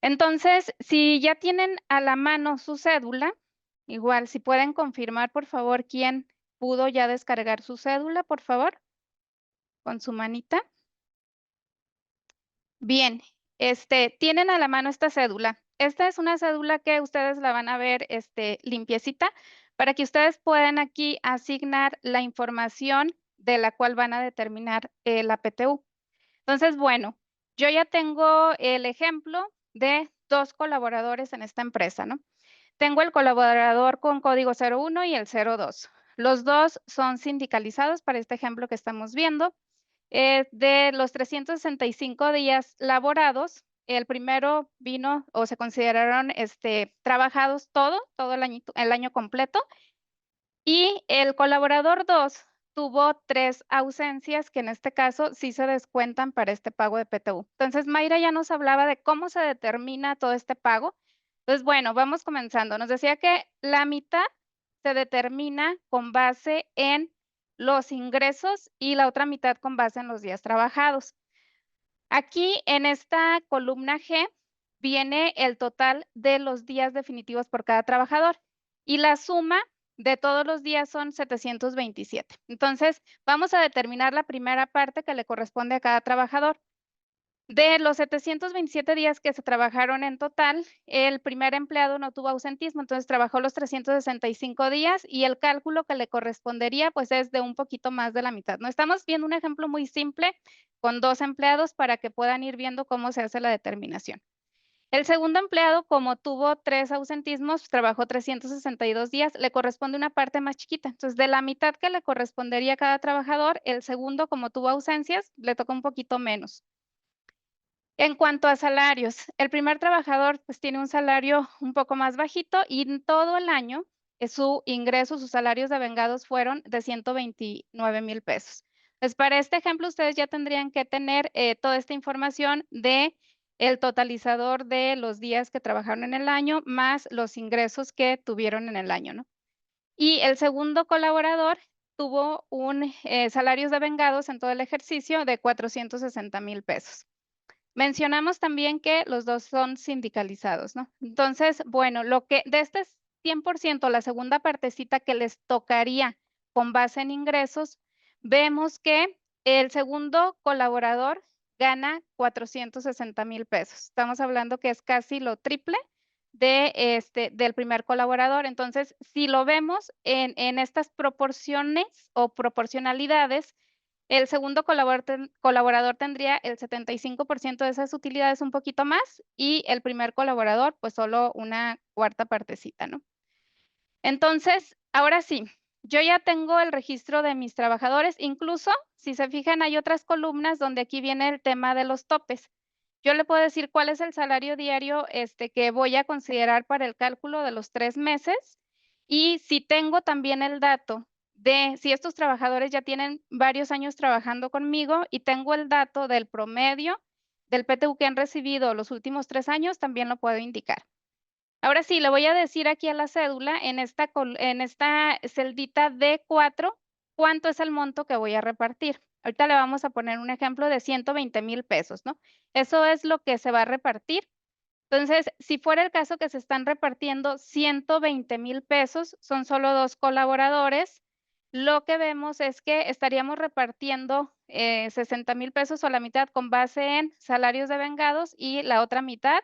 Entonces, si ya tienen a la mano su cédula, igual, si pueden confirmar, por favor, quién pudo ya descargar su cédula, por favor, con su manita. Bien, tienen a la mano esta cédula. Esta es una cédula que ustedes la van a ver, limpiecita, para que ustedes puedan aquí asignar la información de la cual van a determinar la PTU. Entonces, bueno, yo ya tengo el ejemplo de 2 colaboradores en esta empresa, ¿no? Tengo el colaborador con código 01 y el 02. Los dos son sindicalizados para este ejemplo que estamos viendo. De los 365 días laborados, el primero vino o se consideraron trabajados todo el año completo y el colaborador 2 tuvo 3 ausencias que en este caso sí se descuentan para este pago de PTU. Entonces, Mayra ya nos hablaba de cómo se determina todo este pago. Entonces, bueno, vamos comenzando. Nos decía que la mitad se determina con base en los ingresos y la otra mitad con base en los días trabajados. Aquí en esta columna G viene el total de los días definitivos por cada trabajador y la suma de todos los días son 727. Entonces, vamos a determinar la primera parte que le corresponde a cada trabajador. De los 727 días que se trabajaron en total, el primer empleado no tuvo ausentismo, entonces trabajó los 365 días y el cálculo que le correspondería, pues, es de un poquito más de la mitad, ¿no? Estamos viendo un ejemplo muy simple con 2 empleados para que puedan ir viendo cómo se hace la determinación. El segundo empleado, como tuvo 3 ausentismos, trabajó 362 días, le corresponde una parte más chiquita. Entonces, de la mitad que le correspondería a cada trabajador, el segundo, como tuvo ausencias, le toca un poquito menos. En cuanto a salarios, el primer trabajador, pues, tiene un salario un poco más bajito y en todo el año, su ingreso, sus salarios devengados fueron de 129,000 pesos. Pues, para este ejemplo, ustedes ya tendrían que tener, toda esta información de el totalizador de los días que trabajaron en el año, más los ingresos que tuvieron en el año, ¿no? Y el segundo colaborador tuvo un, salarios devengados en todo el ejercicio de 460,000 pesos. Mencionamos también que los 2 son sindicalizados, ¿no? Entonces, bueno, lo que de este 100%, la segunda partecita que les tocaría con base en ingresos, vemos que el segundo colaborador gana 460,000 pesos. Estamos hablando que es casi lo triple de, del primer colaborador. Entonces, si lo vemos en estas proporciones o proporcionalidades, el segundo colaborador tendría el 75% de esas utilidades, un poquito más, y el primer colaborador, pues, solo una cuarta partecita, ¿no? Entonces, ahora sí, yo ya tengo el registro de mis trabajadores, incluso, si se fijan, hay otras columnas donde aquí viene el tema de los topes. Yo le puedo decir cuál es el salario diario, que voy a considerar para el cálculo de los 3 meses, y si tengo también el dato de si estos trabajadores ya tienen varios años trabajando conmigo y tengo el dato del promedio del PTU que han recibido los últimos 3 años, también lo puedo indicar. Ahora sí, le voy a decir aquí a la cédula, en esta celdita D4, cuánto es el monto que voy a repartir. Ahorita le vamos a poner un ejemplo de 120,000 pesos, ¿no? Eso es lo que se va a repartir. Entonces, si fuera el caso que se están repartiendo 120,000 pesos, son solo 2 colaboradores, lo que vemos es que estaríamos repartiendo, 60,000 pesos o la mitad con base en salarios devengados y la otra mitad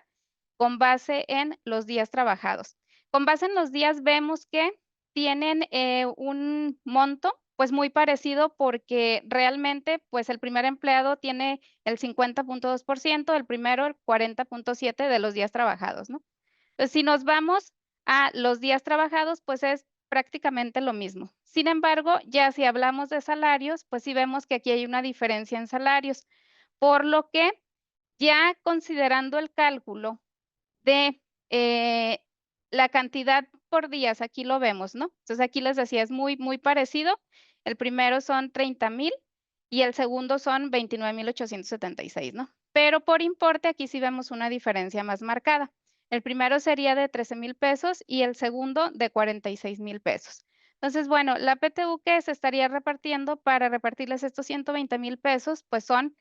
con base en los días trabajados. Con base en los días vemos que tienen, un monto, pues, muy parecido porque realmente, pues, el primer empleado tiene el 50,2%, el primero el 40,7 de los días trabajados, ¿no? Entonces, si nos vamos a los días trabajados, pues, es prácticamente lo mismo. Sin embargo, ya si hablamos de salarios, pues, sí vemos que aquí hay una diferencia en salarios, por lo que ya considerando el cálculo de, la cantidad por días, aquí lo vemos, ¿no? Entonces, aquí les decía, es muy, muy parecido. El primero son 30,000 y el segundo son 29,876, ¿no? Pero por importe, aquí sí vemos una diferencia más marcada. El primero sería de 13,000 pesos y el segundo de 46,000 pesos. Entonces, bueno, la PTU que se estaría repartiendo para repartirles estos 120,000 pesos, pues son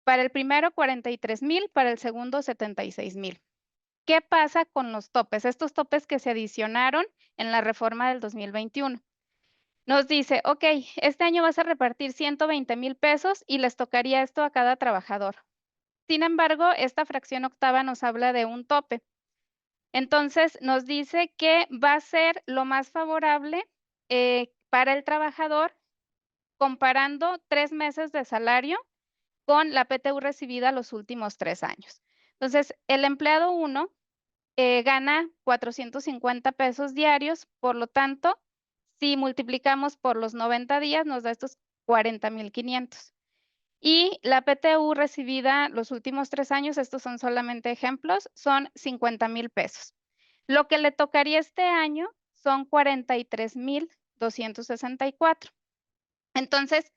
para el primero 43,000, para el segundo 76,000. ¿Qué pasa con los topes? Estos topes que se adicionaron en la reforma del 2021. Nos dice, okey, este año vas a repartir 120,000 pesos y les tocaría esto a cada trabajador. Sin embargo, esta fracción octava nos habla de un tope. Entonces, nos dice que va a ser lo más favorable, para el trabajador comparando 3 meses de salario con la PTU recibida los últimos 3 años. Entonces, el empleado 1 gana 450 pesos diarios, por lo tanto, si multiplicamos por los 90 días, nos da estos 40,500. Y la PTU recibida los últimos 3 años, estos son solamente ejemplos, son 50,000 pesos. Lo que le tocaría este año son 43,264. Entonces,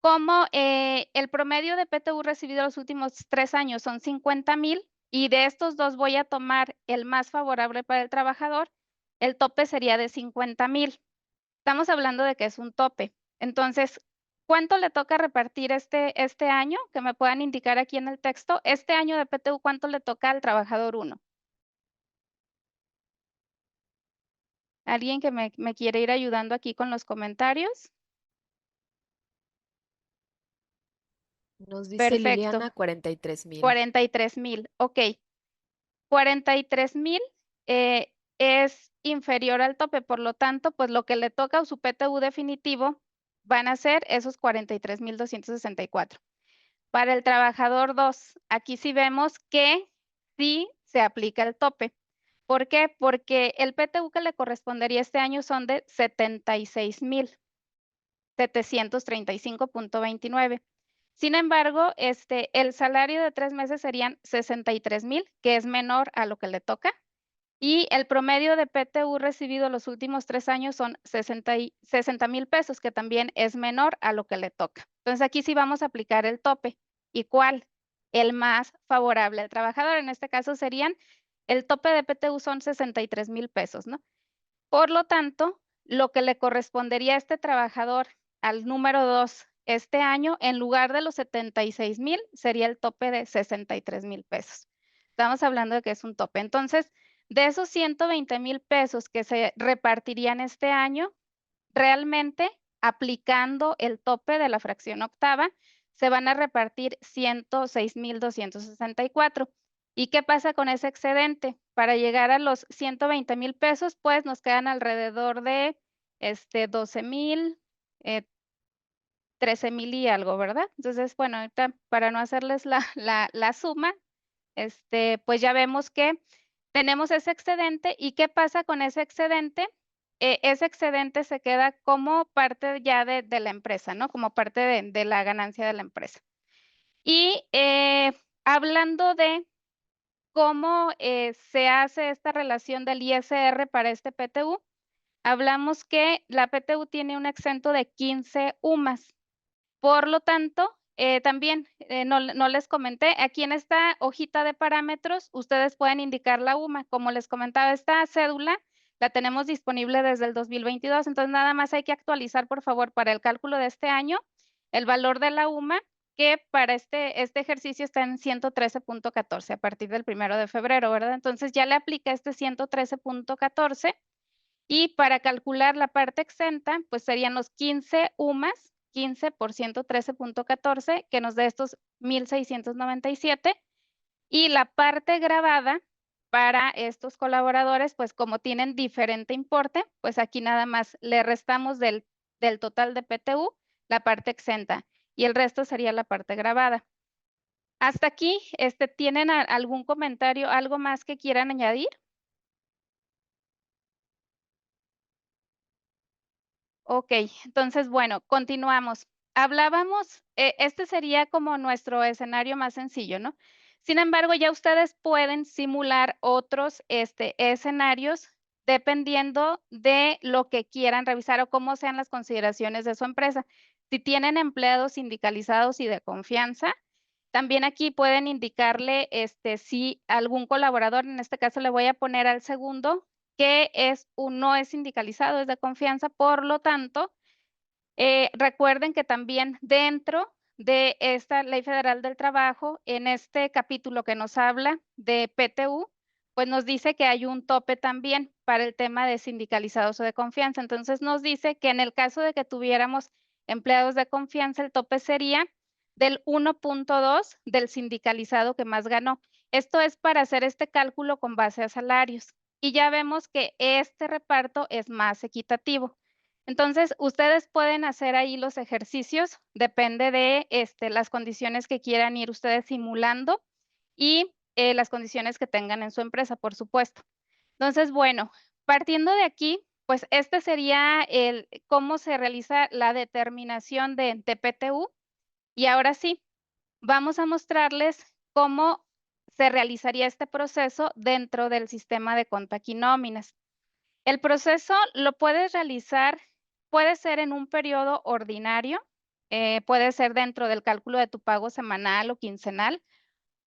como, el promedio de PTU recibido los últimos 3 años son 50,000 y de estos 2 voy a tomar el más favorable para el trabajador, el tope sería de 50,000. Estamos hablando de que es un tope. Entonces, ¿cuánto le toca repartir este año? Que me puedan indicar aquí en el texto. Este año de PTU, ¿cuánto le toca al trabajador 1? ¿Alguien que me quiere ir ayudando aquí con los comentarios? Nos dice Perfecto, Liliana 43,000. 43,000. Ok, 43,000 es inferior al tope, por lo tanto, pues lo que le toca a su PTU definitivo van a ser esos 43,264. Para el trabajador 2, aquí sí vemos que sí se aplica el tope. ¿Por qué? Porque el PTU que le correspondería este año son de 76,735,29. Sin embargo, el salario de 3 meses serían 63,000, que es menor a lo que le toca. Y el promedio de PTU recibido los últimos 3 años son 60,000 pesos, que también es menor a lo que le toca. Entonces aquí sí vamos a aplicar el tope. ¿Y cuál? El más favorable al trabajador. En este caso serían, el tope de PTU son 63,000 pesos, ¿no? Por lo tanto, lo que le correspondería a este trabajador, al número 2, este año, en lugar de los 76,000, sería el tope de 63,000 pesos. Estamos hablando de que es un tope. Entonces, de esos 120,000 pesos que se repartirían este año, realmente, aplicando el tope de la fracción octava, se van a repartir 106,264. ¿Y qué pasa con ese excedente? Para llegar a los 120,000 pesos, pues nos quedan alrededor de 12,000, 13,000 y algo, ¿verdad? Entonces, bueno, ahorita para no hacerles la suma, pues ya vemos que tenemos ese excedente. ¿Y qué pasa con ese excedente? Ese excedente se queda como parte ya de la empresa, ¿no? Como parte de la ganancia de la empresa. Y hablando de cómo se hace esta relación del ISR para este PTU, hablamos que la PTU tiene un exento de 15 UMAS. Por lo tanto, también no les comenté, aquí en esta hojita de parámetros, ustedes pueden indicar la UMA. Como les comentaba, esta cédula la tenemos disponible desde el 2022, entonces nada más hay que actualizar, por favor, para el cálculo de este año, el valor de la UMA, que para este ejercicio está en 113,14 a partir del 1 de febrero, ¿verdad? Entonces ya le aplica este 113,14. Y para calcular la parte exenta, pues serían los 15 UMAS, 15 por 113,14, que nos da estos 1,697. Y la parte grabada para estos colaboradores, pues como tienen diferente importe, pues aquí nada más le restamos del total de PTU la parte exenta y el resto sería la parte grabada. Hasta aquí, ¿tienen algún comentario, algo más que quieran añadir? Ok, entonces, bueno, continuamos. Hablábamos, este sería como nuestro escenario más sencillo, ¿no? Sin embargo, ya ustedes pueden simular otros escenarios dependiendo de lo que quieran revisar o cómo sean las consideraciones de su empresa. Si tienen empleados sindicalizados y de confianza, también aquí pueden indicarle si algún colaborador, en este caso le voy a poner al segundo, que no es sindicalizado, es de confianza. Por lo tanto, recuerden que también dentro de esta Ley Federal del Trabajo, en este capítulo que nos habla de PTU, pues nos dice que hay un tope también para el tema de sindicalizados o de confianza. Entonces nos dice que en el caso de que tuviéramos empleados de confianza, el tope sería del 1,2 del sindicalizado que más ganó. Esto es para hacer este cálculo con base a salarios. Y ya vemos que este reparto es más equitativo. Entonces, ustedes pueden hacer ahí los ejercicios, depende de las condiciones que quieran ir ustedes simulando y las condiciones que tengan en su empresa, por supuesto. Entonces, bueno, partiendo de aquí, pues este sería cómo se realiza la determinación de PTU. Y ahora sí, vamos a mostrarles cómo se realizaría este proceso dentro del sistema de contaquinóminas. El proceso lo puedes realizar, puede ser en un periodo ordinario, puede ser dentro del cálculo de tu pago semanal o quincenal,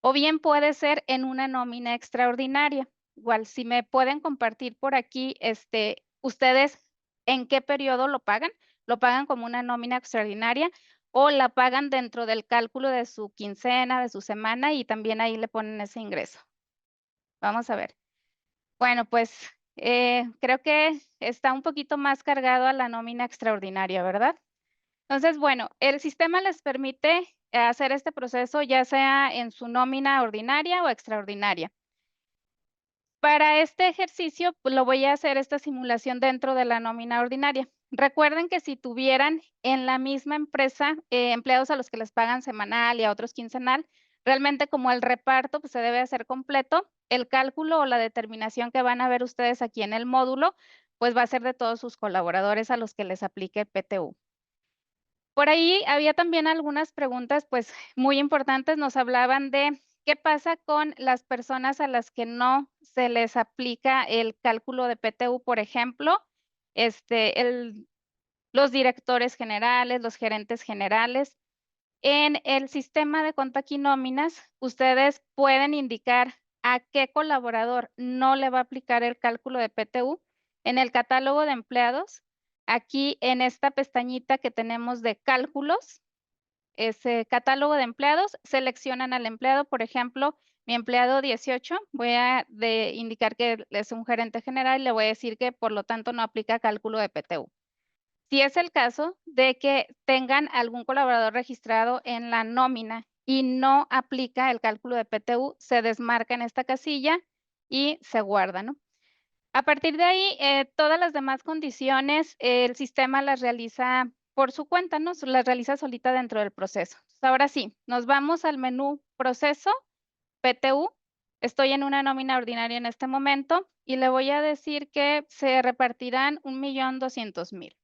o bien puede ser en una nómina extraordinaria. Igual, si me pueden compartir por aquí, ustedes en qué periodo lo pagan como una nómina extraordinaria o la pagan dentro del cálculo de su quincena, de su semana y también ahí le ponen ese ingreso. Vamos a ver. Bueno, pues creo que está un poquito más cargado a la nómina extraordinaria, ¿verdad? Entonces, bueno, el sistema les permite hacer este proceso, ya sea en su nómina ordinaria o extraordinaria. Para este ejercicio, pues lo voy a hacer esta simulación dentro de la nómina ordinaria. Recuerden que si tuvieran en la misma empresa empleados a los que les pagan semanal y a otros quincenal, realmente como el reparto pues, se debe hacer completo, el cálculo o la determinación que van a ver ustedes aquí en el módulo, pues va a ser de todos sus colaboradores a los que les aplique el PTU. Por ahí había también algunas preguntas, pues, muy importantes. Nos hablaban de qué pasa con las personas a las que no se les aplica el cálculo de PTU, por ejemplo, los directores generales, los gerentes generales. En el sistema de contaquinóminas, ustedes pueden indicar a qué colaborador no le va a aplicar el cálculo de PTU. En el catálogo de empleados, aquí en esta pestañita que tenemos de cálculos, ese catálogo de empleados, seleccionan al empleado, por ejemplo, mi empleado 18, voy a indicar que es un gerente general y le voy a decir que por lo tanto no aplica cálculo de PTU. Si es el caso de que tengan algún colaborador registrado en la nómina y no aplica el cálculo de PTU, se desmarca en esta casilla y se guarda, ¿no? A partir de ahí, todas las demás condiciones, el sistema las realiza por su cuenta, ¿no? Las realiza solita dentro del proceso. Ahora sí, nos vamos al menú Proceso, PTU. Estoy en una nómina ordinaria en este momento y le voy a decir que se repartirán 1.200.000.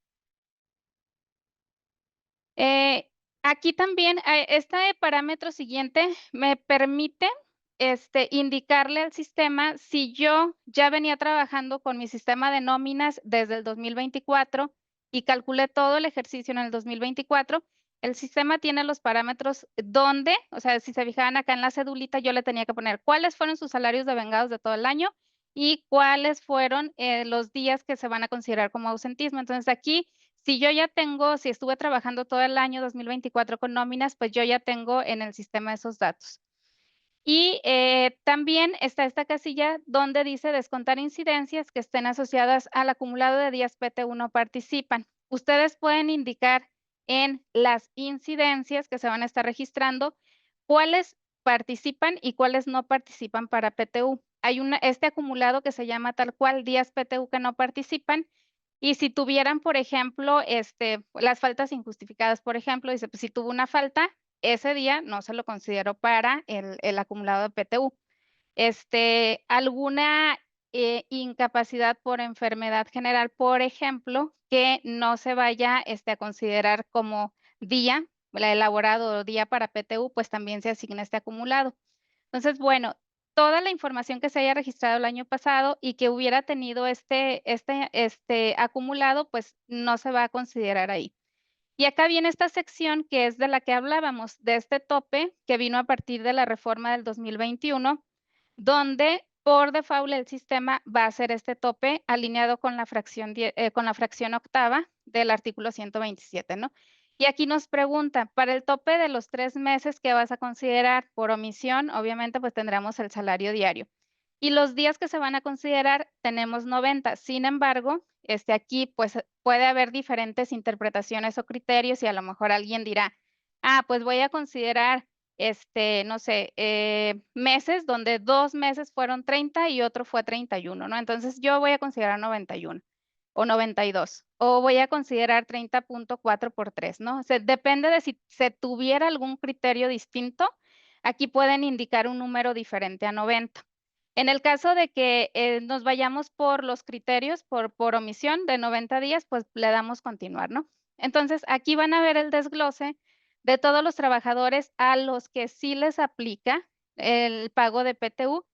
Aquí también, este parámetro siguiente me permite indicarle al sistema si yo ya venía trabajando con mi sistema de nóminas desde el 2024 y calculé todo el ejercicio en el 2024. El sistema tiene los parámetros donde, o sea, si se fijaban acá en la cedulita, yo le tenía que poner cuáles fueron sus salarios devengados de todo el año y cuáles fueron los días que se van a considerar como ausentismo. Entonces aquí si yo ya tengo, si estuve trabajando todo el año 2024 con nóminas, pues yo ya tengo en el sistema esos datos. Y también está esta casilla donde dice descontar incidencias que estén asociadas al acumulado de días PT1 participan. Ustedes pueden indicar en las incidencias que se van a estar registrando cuáles participan y cuáles no participan para PTU. Hay este acumulado que se llama tal cual días PTU que no participan. Y si tuvieran, por ejemplo, las faltas injustificadas, por ejemplo, dice, pues si tuvo una falta, ese día no se lo considero para el acumulado de PTU. Alguna incapacidad por enfermedad general, por ejemplo, que no se vaya a considerar como día, la elaborado día para PTU, pues también se asigna este acumulado. Entonces, bueno, toda la información que se haya registrado el año pasado y que hubiera tenido este acumulado, pues no se va a considerar ahí. Y acá viene esta sección que es de la que hablábamos, de este tope que vino a partir de la reforma del 2021, donde por default el sistema va a hacer este tope alineado con la fracción octava del artículo 127, ¿no? Y aquí nos pregunta, para el tope de los 3 meses que vas a considerar por omisión, obviamente pues tendremos el salario diario. Y los días que se van a considerar tenemos 90. Sin embargo, aquí pues puede haber diferentes interpretaciones o criterios y a lo mejor alguien dirá, pues voy a considerar, no sé, meses donde 2 meses fueron 30 y otro fue 31, ¿no? Entonces yo voy a considerar 91 o 92 o voy a considerar 30.4 por 3, ¿no? O sea, depende de si se tuviera algún criterio distinto, aquí pueden indicar un número diferente a 90. En el caso de que nos vayamos por los criterios, por omisión de 90 días, pues le damos continuar, ¿no? Entonces, aquí van a ver el desglose de todos los trabajadores a los que sí les aplica el pago de PTU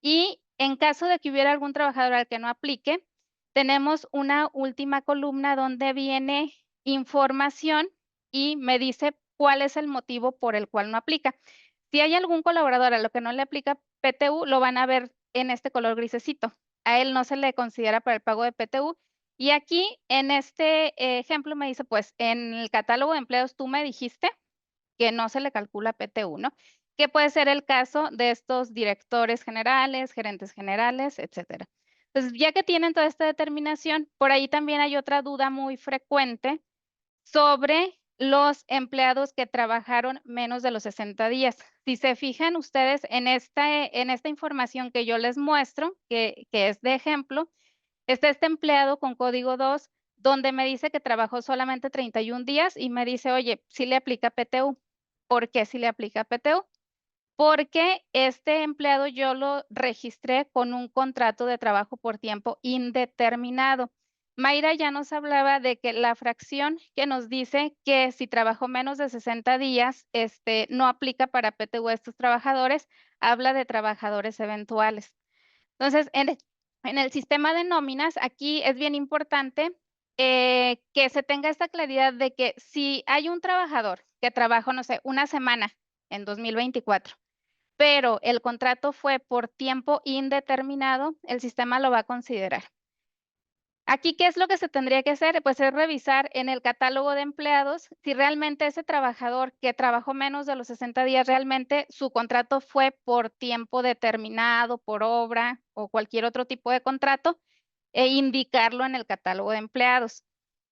y en caso de que hubiera algún trabajador al que no aplique, tenemos una última columna donde viene información y me dice cuál es el motivo por el cual no aplica. Si hay algún colaborador a lo que no le aplica PTU, lo van a ver en este color grisecito. A él no se le considera para el pago de PTU. Y aquí en este ejemplo me dice, pues en el catálogo de empleos tú me dijiste que no se le calcula PTU, ¿no? Que puede ser el caso de estos directores generales, gerentes generales, etcétera. Entonces, ya que tienen toda esta determinación, por ahí también hay otra duda muy frecuente sobre los empleados que trabajaron menos de los 60 días. Si se fijan ustedes en esta información que yo les muestro, que es de ejemplo, está este empleado con código 2, donde me dice que trabajó solamente 31 días y me dice, oye, sí le aplica PTU. ¿Por qué sí le aplica PTU? Porque este empleado yo lo registré con un contrato de trabajo por tiempo indeterminado. Mayra ya nos hablaba de que la fracción que nos dice que si trabajó menos de 60 días, no aplica para PTU a estos trabajadores, habla de trabajadores eventuales. Entonces, en el sistema de nóminas, aquí es bien importante que se tenga esta claridad de que si hay un trabajador que trabajó, no sé, una semana en 2024, pero el contrato fue por tiempo indeterminado, el sistema lo va a considerar. Aquí, ¿qué es lo que se tendría que hacer? Pues es revisar en el catálogo de empleados si realmente ese trabajador que trabajó menos de los 60 días, realmente su contrato fue por tiempo determinado, por obra o cualquier otro tipo de contrato, e indicarlo en el catálogo de empleados.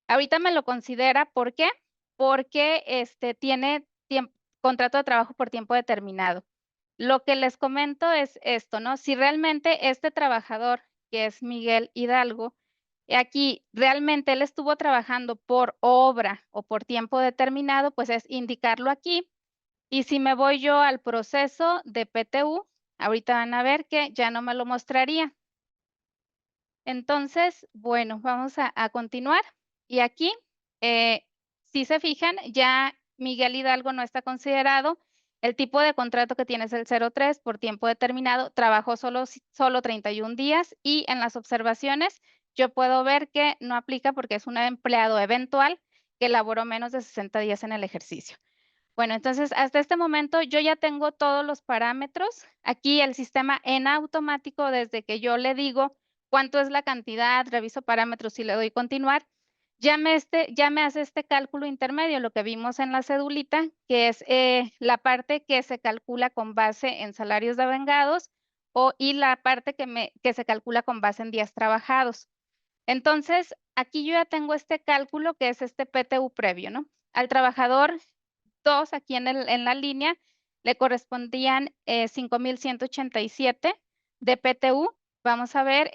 Ahorita me lo considera, ¿por qué? Porque tiene contrato de trabajo por tiempo determinado. Lo que les comento es esto, ¿no? Si realmente este trabajador, que es Miguel Hidalgo, aquí realmente él estuvo trabajando por obra o por tiempo determinado, pues es indicarlo aquí. Y si me voy yo al proceso de PTU, ahorita van a ver que ya no me lo mostraría. Entonces, bueno, vamos a continuar. Y aquí, si se fijan, ya Miguel Hidalgo no está considerado. El tipo de contrato que tiene es el 03 por tiempo determinado. Trabajó solo 31 días y en las observaciones yo puedo ver que no aplica porque es un empleado eventual que elaboró menos de 60 días en el ejercicio. Bueno, entonces hasta este momento yo ya tengo todos los parámetros. Aquí el sistema en automático, desde que yo le digo cuánto es la cantidad, reviso parámetros y le doy continuar, ya me hace este cálculo intermedio, lo que vimos en la cedulita, que es la parte que se calcula con base en salarios devengados y la parte que se calcula con base en días trabajados. Entonces, aquí yo ya tengo este cálculo que es este PTU previo, ¿no? Al trabajador 2 aquí en la línea le correspondían 5,187 de PTU. Vamos a ver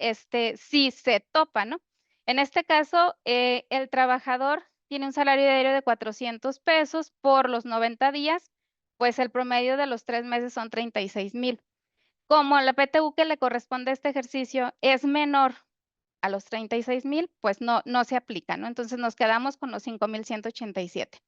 si se topa, ¿no? En este caso, el trabajador tiene un salario diario de 400 pesos por los 90 días, pues el promedio de los 3 meses son 36,000. Como la PTU que le corresponde a este ejercicio es menor a los 36,000, pues no se aplica, ¿no? Entonces nos quedamos con los 5,187.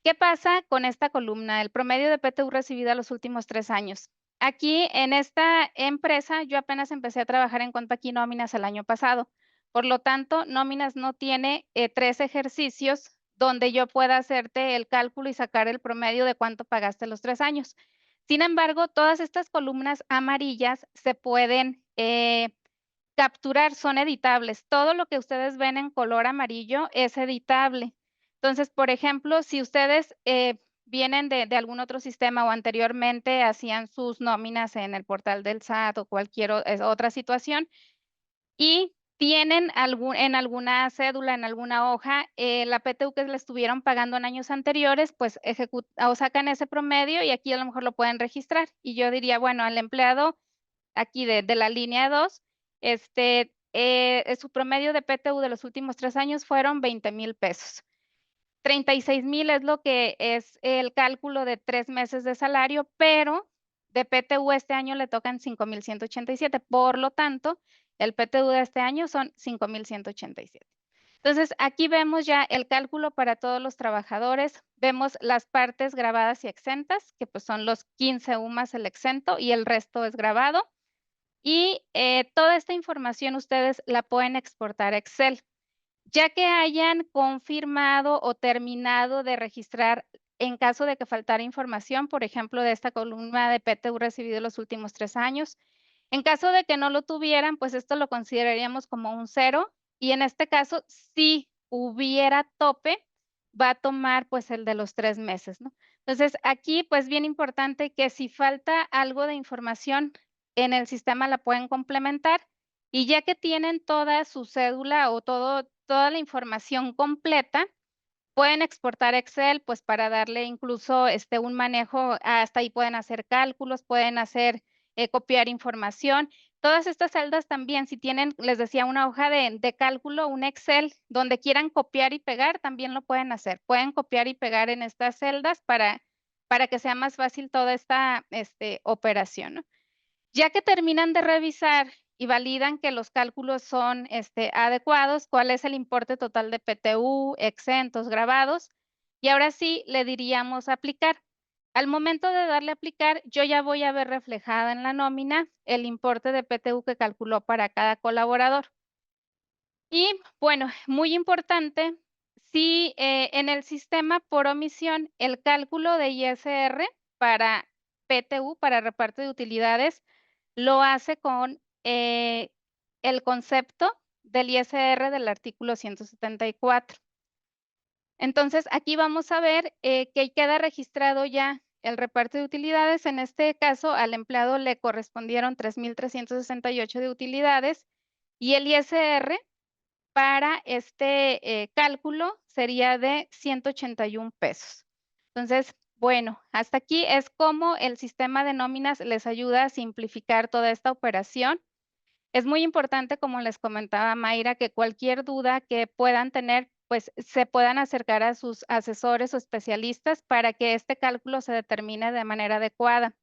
¿Qué pasa con esta columna? El promedio de PTU recibida los últimos 3 años. Aquí en esta empresa yo apenas empecé a trabajar en cuanto aquí nóminas el año pasado. Por lo tanto, nóminas no tiene 3 ejercicios donde yo pueda hacerte el cálculo y sacar el promedio de cuánto pagaste los 3 años. Sin embargo, todas estas columnas amarillas se pueden capturar, son editables. Todo lo que ustedes ven en color amarillo es editable. Entonces, por ejemplo, si ustedes vienen de algún otro sistema o anteriormente hacían sus nóminas en el portal del SAT o cualquier otra situación y tienen en alguna cédula, en alguna hoja, la PTU que le estuvieron pagando en años anteriores, pues o sacan ese promedio y aquí a lo mejor lo pueden registrar. Y yo diría, bueno, al empleado aquí de la línea 2, su promedio de PTU de los últimos 3 años fueron 20,000 pesos. 36,000 es lo que es el cálculo de 3 meses de salario, pero de PTU este año le tocan 5,187. Por lo tanto, el PTU de este año son 5,187. Entonces, aquí vemos ya el cálculo para todos los trabajadores. Vemos las partes grabadas y exentas, que pues son los 15 UMAS el exento y el resto es grabado. Y toda esta información ustedes la pueden exportar a Excel. Ya que hayan confirmado o terminado de registrar, en caso de que faltara información, por ejemplo, de esta columna de PTU recibido los últimos 3 años. En caso de que no lo tuvieran, pues esto lo consideraríamos como un 0 y en este caso, si hubiera tope, va a tomar pues el de los 3 meses, ¿no? Entonces, aquí pues bien importante que si falta algo de información en el sistema la pueden complementar y ya que tienen toda su cédula o toda la información completa, Pueden exportar Excel, pues para darle incluso un manejo, hasta ahí pueden hacer cálculos, pueden hacer, copiar información. Todas estas celdas también, si tienen, les decía, una hoja de cálculo, un Excel, donde quieran copiar y pegar, también lo pueden hacer. Pueden copiar y pegar en estas celdas para que sea más fácil toda esta operación, ¿no? Ya que terminan de revisar y validan que los cálculos son adecuados, cuál es el importe total de PTU, exentos, grabados, y ahora sí le diríamos aplicar. Al momento de darle a aplicar, yo ya voy a ver reflejada en la nómina el importe de PTU que calculó para cada colaborador. Y bueno, muy importante, si en el sistema por omisión el cálculo de ISR para PTU, para reparto de utilidades, lo hace con el concepto del ISR del artículo 174. Entonces, aquí vamos a ver que queda registrado ya el reparto de utilidades. En este caso, al empleado le correspondieron 3,368 de utilidades y el ISR para cálculo sería de 181 pesos. Entonces, bueno, hasta aquí es como el sistema de nóminas les ayuda a simplificar toda esta operación. Es muy importante, como les comentaba Mayra, que cualquier duda que puedan tener, pues se puedan acercar a sus asesores o especialistas para que este cálculo se determine de manera adecuada.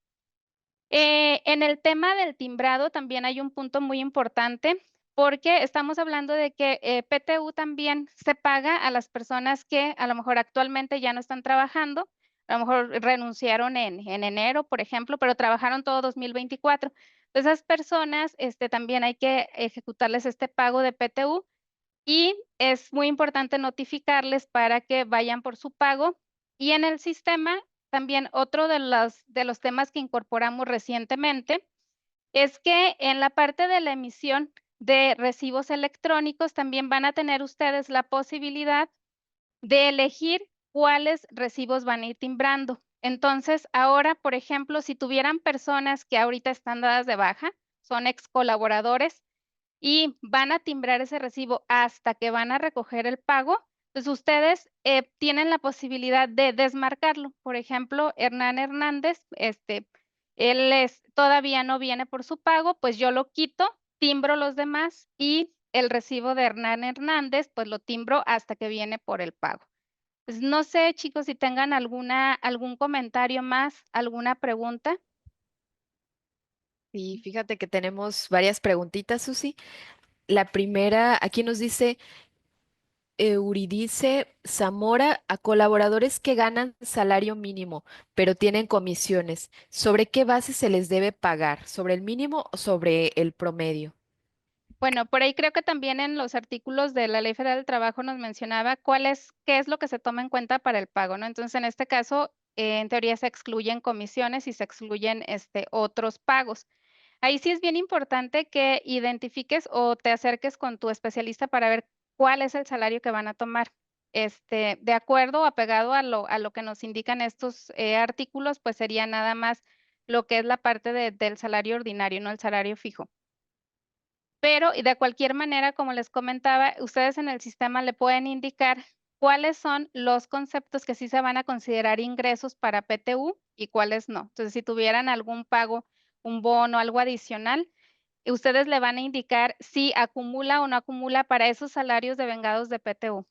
En el tema del timbrado también hay un punto muy importante porque estamos hablando de que PTU también se paga a las personas que a lo mejor actualmente ya no están trabajando, a lo mejor renunciaron en enero, por ejemplo, pero trabajaron todo 2024. Esas personas también hay que ejecutarles este pago de PTU y es muy importante notificarles para que vayan por su pago. Y en el sistema, también otro de los temas que incorporamos recientemente es que en la parte de la emisión de recibos electrónicos también van a tener ustedes la posibilidad de elegir cuáles recibos van a ir timbrando. Entonces, ahora, por ejemplo, si tuvieran personas que ahorita están dadas de baja, son ex colaboradores, y van a timbrar ese recibo hasta que van a recoger el pago, pues ustedes tienen la posibilidad de desmarcarlo. Por ejemplo, Hernán Hernández, todavía no viene por su pago, pues yo lo quito, timbro los demás y el recibo de Hernán Hernández, pues lo timbro hasta que viene por el pago. Pues no sé, chicos, si tengan algún comentario más, alguna pregunta. Y fíjate que tenemos varias preguntitas, Susi. La primera, aquí nos dice Euridice Zamora a colaboradores que ganan salario mínimo, pero tienen comisiones. ¿Sobre qué base se les debe pagar? ¿Sobre el mínimo o sobre el promedio? Bueno, por ahí creo que también en los artículos de la Ley Federal del Trabajo nos mencionaba qué es lo que se toma en cuenta para el pago, ¿no? Entonces, en este caso, en teoría se excluyen comisiones y se excluyen otros pagos. Ahí sí es bien importante que identifiques o te acerques con tu especialista para ver cuál es el salario que van a tomar. De acuerdo o apegado a lo que nos indican estos artículos, pues sería nada más lo que es la parte del salario ordinario, no el salario fijo. Pero y de cualquier manera, como les comentaba, ustedes en el sistema le pueden indicar cuáles son los conceptos que sí se van a considerar ingresos para PTU y cuáles no. Entonces, si tuvieran algún pago, un bono, algo adicional, ustedes le van a indicar si acumula o no acumula para esos salarios devengados de PTU.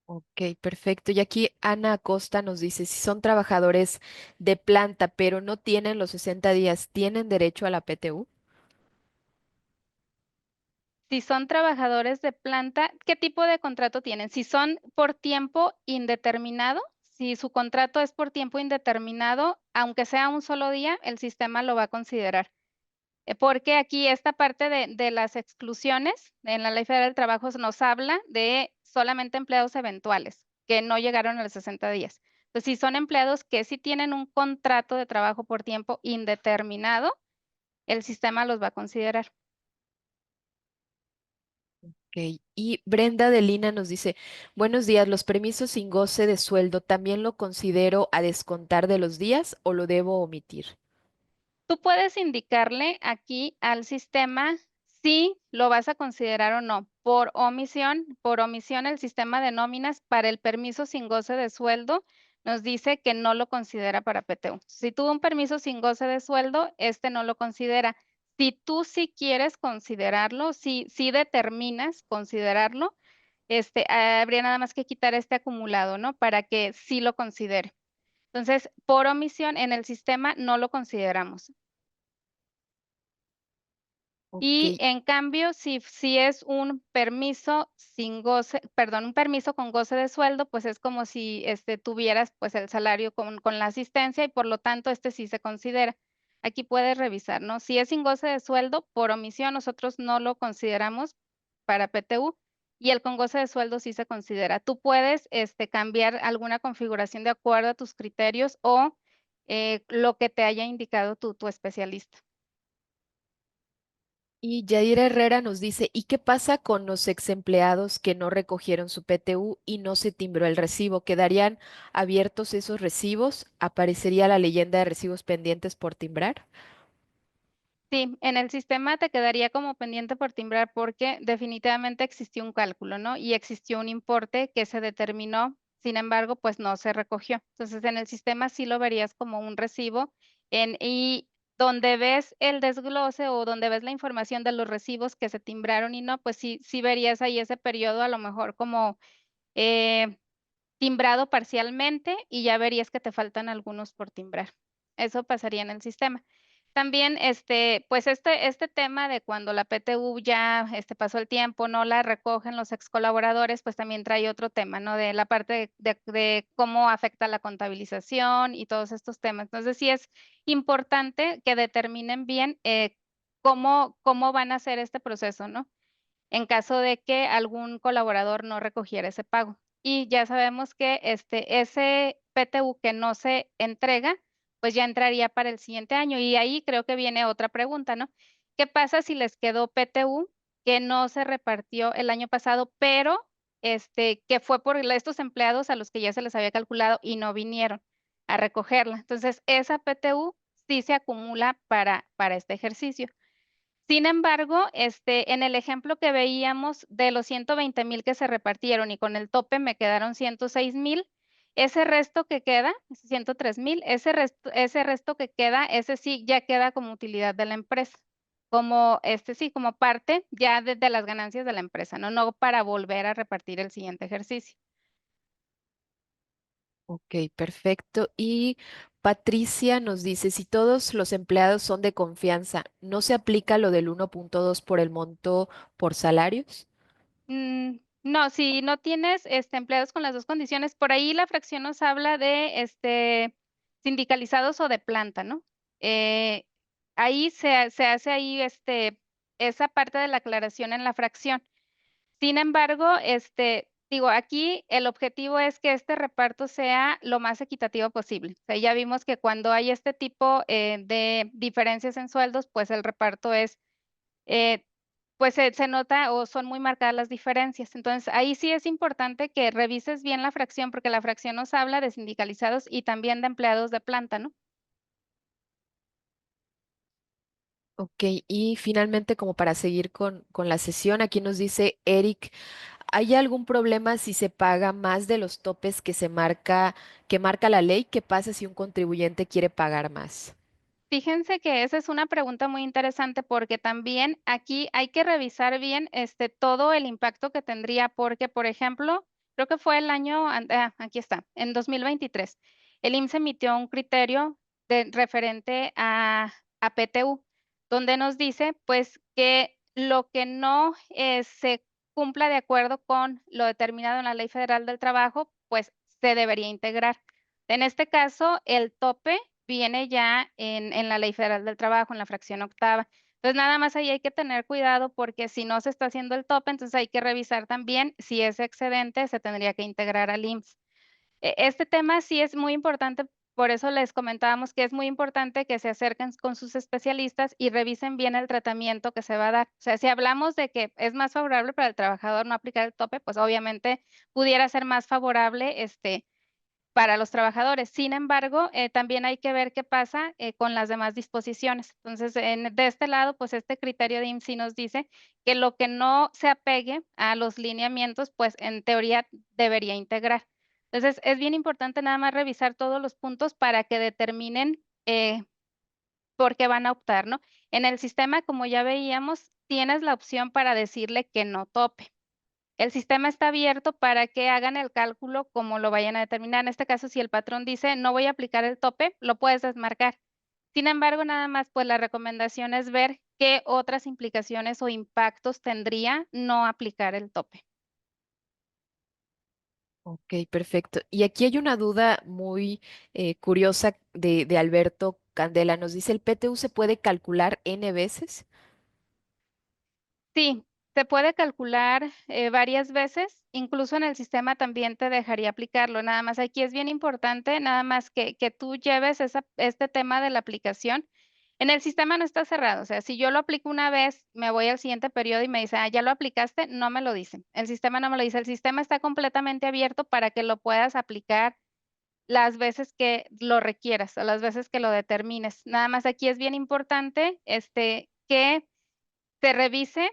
Ok, perfecto. Y aquí Ana Acosta nos dice, si son trabajadores de planta, pero no tienen los 60 días, ¿tienen derecho a la PTU? Si son trabajadores de planta, ¿qué tipo de contrato tienen? Si son por tiempo indeterminado, si su contrato es por tiempo indeterminado, aunque sea un solo día, el sistema lo va a considerar. Porque aquí esta parte de las exclusiones en la Ley Federal del Trabajo nos habla de solamente empleados eventuales que no llegaron a los 60 días. Entonces, si son empleados que sí tienen un contrato de trabajo por tiempo indeterminado, el sistema los va a considerar. Ok. Y Brenda de Lina nos dice, buenos días, ¿los permisos sin goce de sueldo también lo considero a descontar de los días o lo debo omitir? Tú puedes indicarle aquí al sistema si lo vas a considerar o no. Por omisión el sistema de nóminas para el permiso sin goce de sueldo nos dice que no lo considera para PTU. Si tuvo un permiso sin goce de sueldo, este no lo considera. Si tú sí quieres considerarlo, si determinas considerarlo, habría nada más que quitar este acumulado, ¿no? Para que sí lo considere. Entonces, por omisión en el sistema no lo consideramos. Ok. Y en cambio, si es un permiso sin goce, perdón, un permiso con goce de sueldo, pues es como si tuvieras pues el salario con la asistencia y por lo tanto sí se considera. Aquí puedes revisar, ¿no? Si es sin goce de sueldo, por omisión nosotros no lo consideramos para PTU y el con goce de sueldo sí se considera. Tú puedes cambiar alguna configuración de acuerdo a tus criterios o lo que te haya indicado tu especialista. Y Yadira Herrera nos dice, ¿y qué pasa con los ex empleados que no recogieron su PTU y no se timbró el recibo? ¿Quedarían abiertos esos recibos? ¿Aparecería la leyenda de recibos pendientes por timbrar? Sí, en el sistema te quedaría como pendiente por timbrar porque definitivamente existió un cálculo, ¿no? Y existió un importe que se determinó, sin embargo, pues no se recogió. Entonces, en el sistema sí lo verías como un recibo y donde ves el desglose o donde ves la información de los recibos que se timbraron y no, pues sí verías ahí ese periodo a lo mejor como eh, timbrado parcialmente y ya verías que te faltan algunos por timbrar. Eso pasaría en el sistema. También, pues este tema de cuando la PTU ya pasó el tiempo, no la recogen los ex colaboradores, pues también trae otro tema, ¿no? De la parte de cómo afecta la contabilización y todos estos temas. Entonces, sí es importante que determinen bien cómo van a hacer este proceso, ¿no? En caso de que algún colaborador no recogiera ese pago. Y ya sabemos que ese PTU que no se entrega, pues ya entraría para el siguiente año. Y ahí creo que viene otra pregunta, ¿no? ¿Qué pasa si les quedó PTU que no se repartió el año pasado, pero que fue por estos empleados a los que ya se les había calculado y no vinieron a recogerla? Entonces, esa PTU sí se acumula para este ejercicio. Sin embargo, en el ejemplo que veíamos de los 120,000 que se repartieron y con el tope me quedaron 106,000, ese resto que queda, ese 103,000, ese resto que queda, ese sí ya queda como utilidad de la empresa, como sí, como parte ya de las ganancias de la empresa, ¿no? No para volver a repartir el siguiente ejercicio. Ok, perfecto. Y Patricia nos dice, si todos los empleados son de confianza, ¿no se aplica lo del 1.2 por el monto por salarios? No, si no tienes empleados con las dos condiciones, por ahí la fracción nos habla de sindicalizados o de planta, ¿no? Eh, ahí se hace ahí esa parte de la aclaración en la fracción. Sin embargo, digo, aquí el objetivo es que este reparto sea lo más equitativo posible. O sea, ya vimos que cuando hay este tipo de diferencias en sueldos, pues el reparto es eh, pues se nota o son muy marcadas las diferencias. Entonces, ahí sí es importante que revises bien la fracción, porque la fracción nos habla de sindicalizados y también de empleados de planta, ¿no? Ok, y finalmente, como para seguir con la sesión, aquí nos dice Eric, ¿hay algún problema si se paga más de los topes que marca la ley? ¿Qué pasa si un contribuyente quiere pagar más? Fíjense que esa es una pregunta muy interesante porque también aquí hay que revisar bien todo el impacto que tendría, porque, por ejemplo, creo que fue el año, aquí está, en 2023, el IMSS emitió un criterio referente a PTU, donde nos dice, pues, que lo que no se cumpla de acuerdo con lo determinado en la Ley Federal del Trabajo, pues, se debería integrar. En este caso, el tope viene ya en la Ley Federal del Trabajo, en la fracción octava. Entonces, nada más ahí hay que tener cuidado porque si no se está haciendo el tope, entonces hay que revisar también si ese excedente se tendría que integrar al IMSS. Este tema sí es muy importante, por eso les comentábamos que es muy importante que se acerquen con sus especialistas y revisen bien el tratamiento que se va a dar. O sea, si hablamos de que es más favorable para el trabajador no aplicar el tope, pues obviamente pudiera ser más favorable para los trabajadores. Sin embargo, también hay que ver qué pasa con las demás disposiciones. Entonces, de este lado, pues este criterio de IMSS sí nos dice que lo que no se apegue a los lineamientos, pues en teoría debería integrar. Entonces, es bien importante nada más revisar todos los puntos para que determinen por qué van a optar, ¿no? En el sistema, como ya veíamos, tienes la opción para decirle que no tope. El sistema está abierto para que hagan el cálculo como lo vayan a determinar. En este caso, si el patrón dice no voy a aplicar el tope, lo puedes desmarcar. Sin embargo, nada más, pues la recomendación es ver qué otras implicaciones o impactos tendría no aplicar el tope. Ok, perfecto. Y aquí hay una duda muy curiosa de Alberto Candela. Nos dice, ¿el PTU se puede calcular n veces? Sí, se puede calcular varias veces, incluso en el sistema también te dejaría aplicarlo. Nada más aquí es bien importante, nada más que tú lleves este tema de la aplicación. En el sistema no está cerrado, o sea, si yo lo aplico una vez, me voy al siguiente periodo y me dice, ah, ya lo aplicaste, no me lo dicen. El sistema no me lo dice, el sistema está completamente abierto para que lo puedas aplicar las veces que lo requieras o las veces que lo determines. Nada más aquí es bien importante, que se revise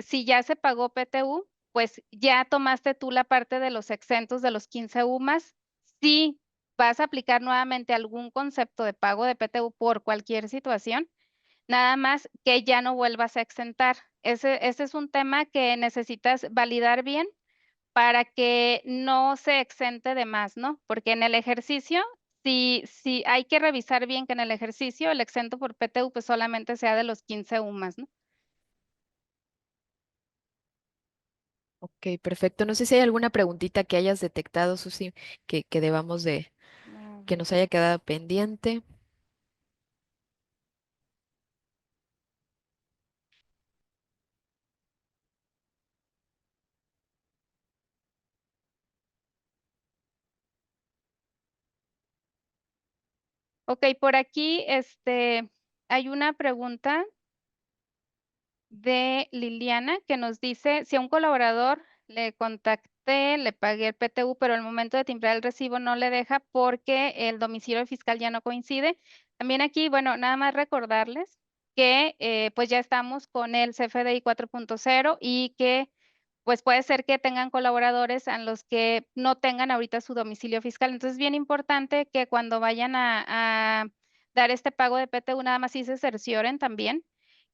si ya se pagó PTU, pues ya tomaste tú la parte de los exentos de los 15 UMAS. Si vas a aplicar nuevamente algún concepto de pago de PTU por cualquier situación, nada más que ya no vuelvas a exentar. Ese es un tema que necesitas validar bien para que no se exente de más, ¿no? Porque en el ejercicio, si hay que revisar bien que en el ejercicio el exento por PTU pues solamente sea de los 15 UMAS, ¿no? Ok, perfecto. No sé si hay alguna preguntita que hayas detectado, Susi, que debamos de, A que ver. nos haya quedado pendiente. Ok, por aquí hay una pregunta de Liliana que nos dice, si a un colaborador le contacté, le pagué el PTU, pero al momento de timbrar el recibo no le deja porque el domicilio fiscal ya no coincide. También aquí, bueno, nada más recordarles que pues ya estamos con el CFDI 4.0 y que pues puede ser que tengan colaboradores a los que no tengan ahorita su domicilio fiscal. Entonces, es bien importante que cuando vayan a dar este pago de PTU, nada más sí se cercioren también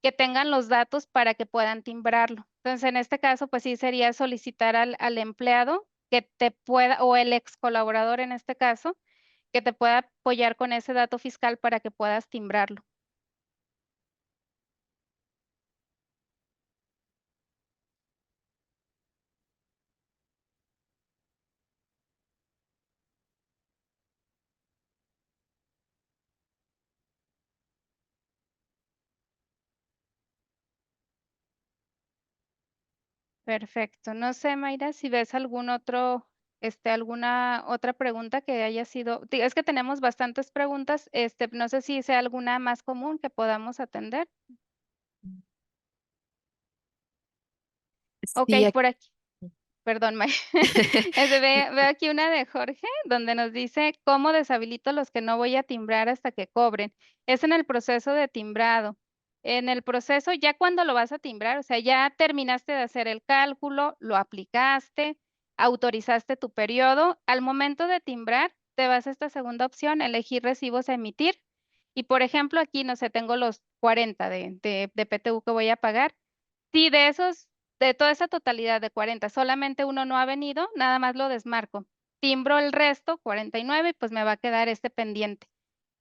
que tengan los datos para que puedan timbrarlo. Entonces, en este caso, pues sí sería solicitar al empleado que te pueda, o el ex colaborador en este caso, que te pueda apoyar con ese dato fiscal para que puedas timbrarlo. Perfecto. No sé, Mayra, si ves alguna otra pregunta que haya sido, es que tenemos bastantes preguntas, no sé si sea alguna más común que podamos atender. Ok, Sí, por aquí. Perdón, May. Veo aquí una de Jorge donde nos dice cómo deshabilito los que no voy a timbrar hasta que cobren. Es en el proceso de timbrado. En el proceso, ya cuando lo vas a timbrar, o sea, ya terminaste de hacer el cálculo, lo aplicaste, autorizaste tu periodo. Al momento de timbrar, te vas a esta segunda opción, elegir recibos a emitir. Y por ejemplo, aquí, no sé, tengo los 40 de PTU que voy a pagar. Sí, de toda esa totalidad de 40, solamente uno no ha venido, nada más lo desmarco. Timbro el resto, 49, y pues me va a quedar este pendiente.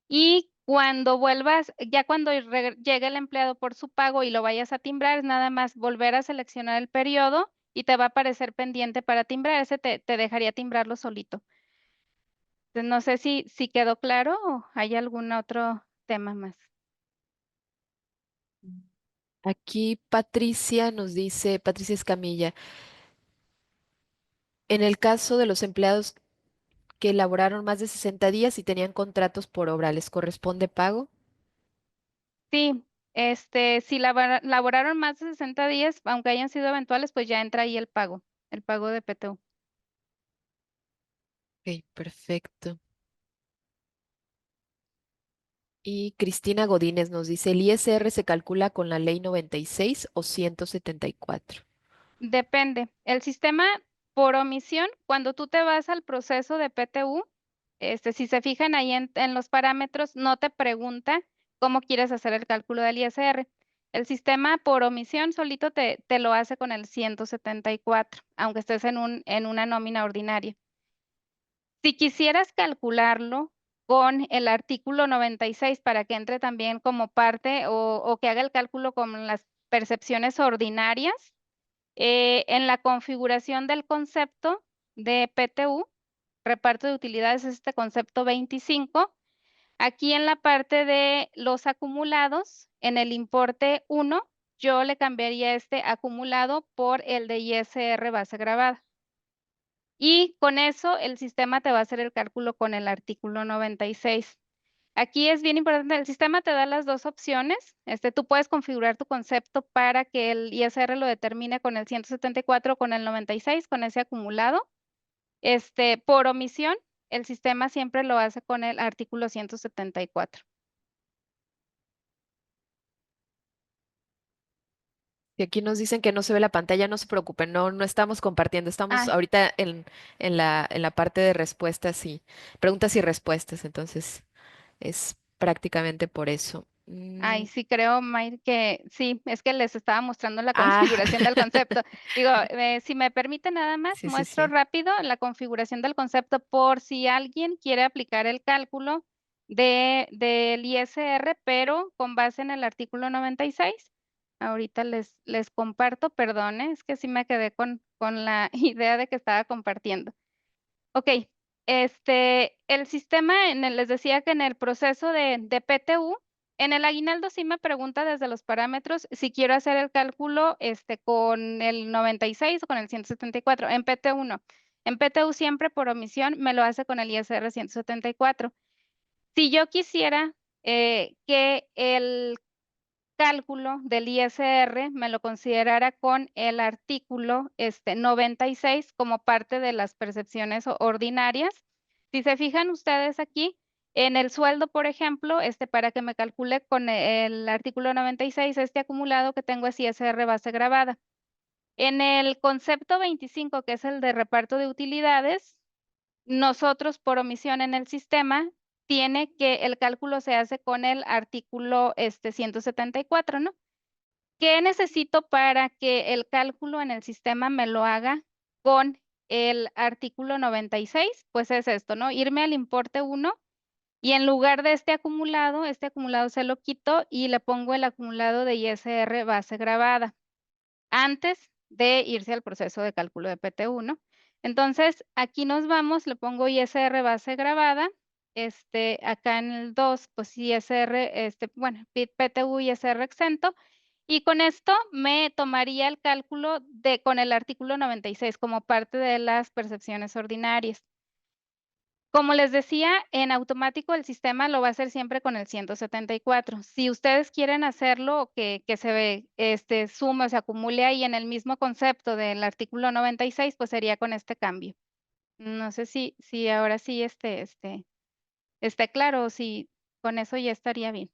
Y cuando vuelvas, ya cuando llegue el empleado por su pago y lo vayas a timbrar, es nada más volver a seleccionar el periodo y te va a aparecer pendiente para timbrar. Ese te dejaría timbrarlo solito. Entonces, no sé si quedó claro o hay algún otro tema más. aquí Patricia nos dice, Patricia Escamilla, en el caso de los empleados que elaboraron más de 60 días y tenían contratos por obra, ¿les corresponde pago? Sí, si laboraron más de 60 días, aunque hayan sido eventuales, pues ya entra ahí el pago de PTU. Ok, perfecto. Y Cristina Godínez nos dice, ¿el ISR se calcula con la ley 96 o 174? Depende. El sistema por omisión, cuando tú te vas al proceso de PTU, si se fijan ahí en los parámetros, no te pregunta cómo quieres hacer el cálculo del ISR. El sistema por omisión solito te lo hace con el 174, aunque estés en una nómina ordinaria. Si quisieras calcularlo con el artículo 96 para que entre también como parte o que haga el cálculo con las percepciones ordinarias, en la configuración del concepto de PTU, reparto de utilidades, es este concepto 25. Aquí en la parte de los acumulados, en el importe 1, yo le cambiaría este acumulado por el de ISR base grabada. Y con eso el sistema te va a hacer el cálculo con el artículo 96. Aquí es bien importante, el sistema te da las dos opciones. Tú puedes configurar tu concepto para que el ISR lo determine con el 174 o con el 96, con ese acumulado. Por omisión, el sistema siempre lo hace con el artículo 174. Y aquí nos dicen que no se ve la pantalla, no se preocupen, no, no estamos compartiendo, estamos Ah, ahorita en la parte de respuestas y preguntas y respuestas, entonces es prácticamente por eso. ay, sí creo, Mayr, que sí, es que les estaba mostrando la Ah, configuración del concepto. Digo, si me permite nada más, sí, sí, muestro sí. rápido la configuración del concepto por si alguien quiere aplicar el cálculo del ISR, pero con base en el artículo 96. Ahorita les comparto, perdón, es que sí me quedé con la idea de que estaba compartiendo. Ok, el sistema, les decía que en el proceso de PTU, en el aguinaldo sí me pregunta desde los parámetros si quiero hacer el cálculo con el 96 o con el 174. En PTU no. En PTU siempre por omisión me lo hace con el ISR 174. Si yo quisiera que el cálculo del ISR me lo considerara con el artículo 96 como parte de las percepciones ordinarias. Si se fijan ustedes aquí, en el sueldo, por ejemplo, para que me calcule con el artículo 96, este acumulado que tengo es ISR base grabada. En el concepto 25, que es el de reparto de utilidades, nosotros por omisión en el sistema tiene que el cálculo se hace con el artículo 174, ¿no? ¿Qué necesito para que el cálculo en el sistema me lo haga con el artículo 96? Pues es esto, ¿no? Irme al importe 1 y en lugar de este acumulado se lo quito y le pongo el acumulado de ISR base grabada antes de irse al proceso de cálculo de PTU, ¿no? Entonces, aquí nos vamos, le pongo ISR base grabada, acá en el 2, pues ISR, bueno, PTU ISR exento, y con esto me tomaría el cálculo con el artículo 96 como parte de las percepciones ordinarias. Como les decía, en automático el sistema lo va a hacer siempre con el 174. Si ustedes quieren hacerlo o que sume o se acumule ahí en el mismo concepto del artículo 96, pues sería con este cambio. No sé si ahora sí esté claro o si con eso ya estaría bien.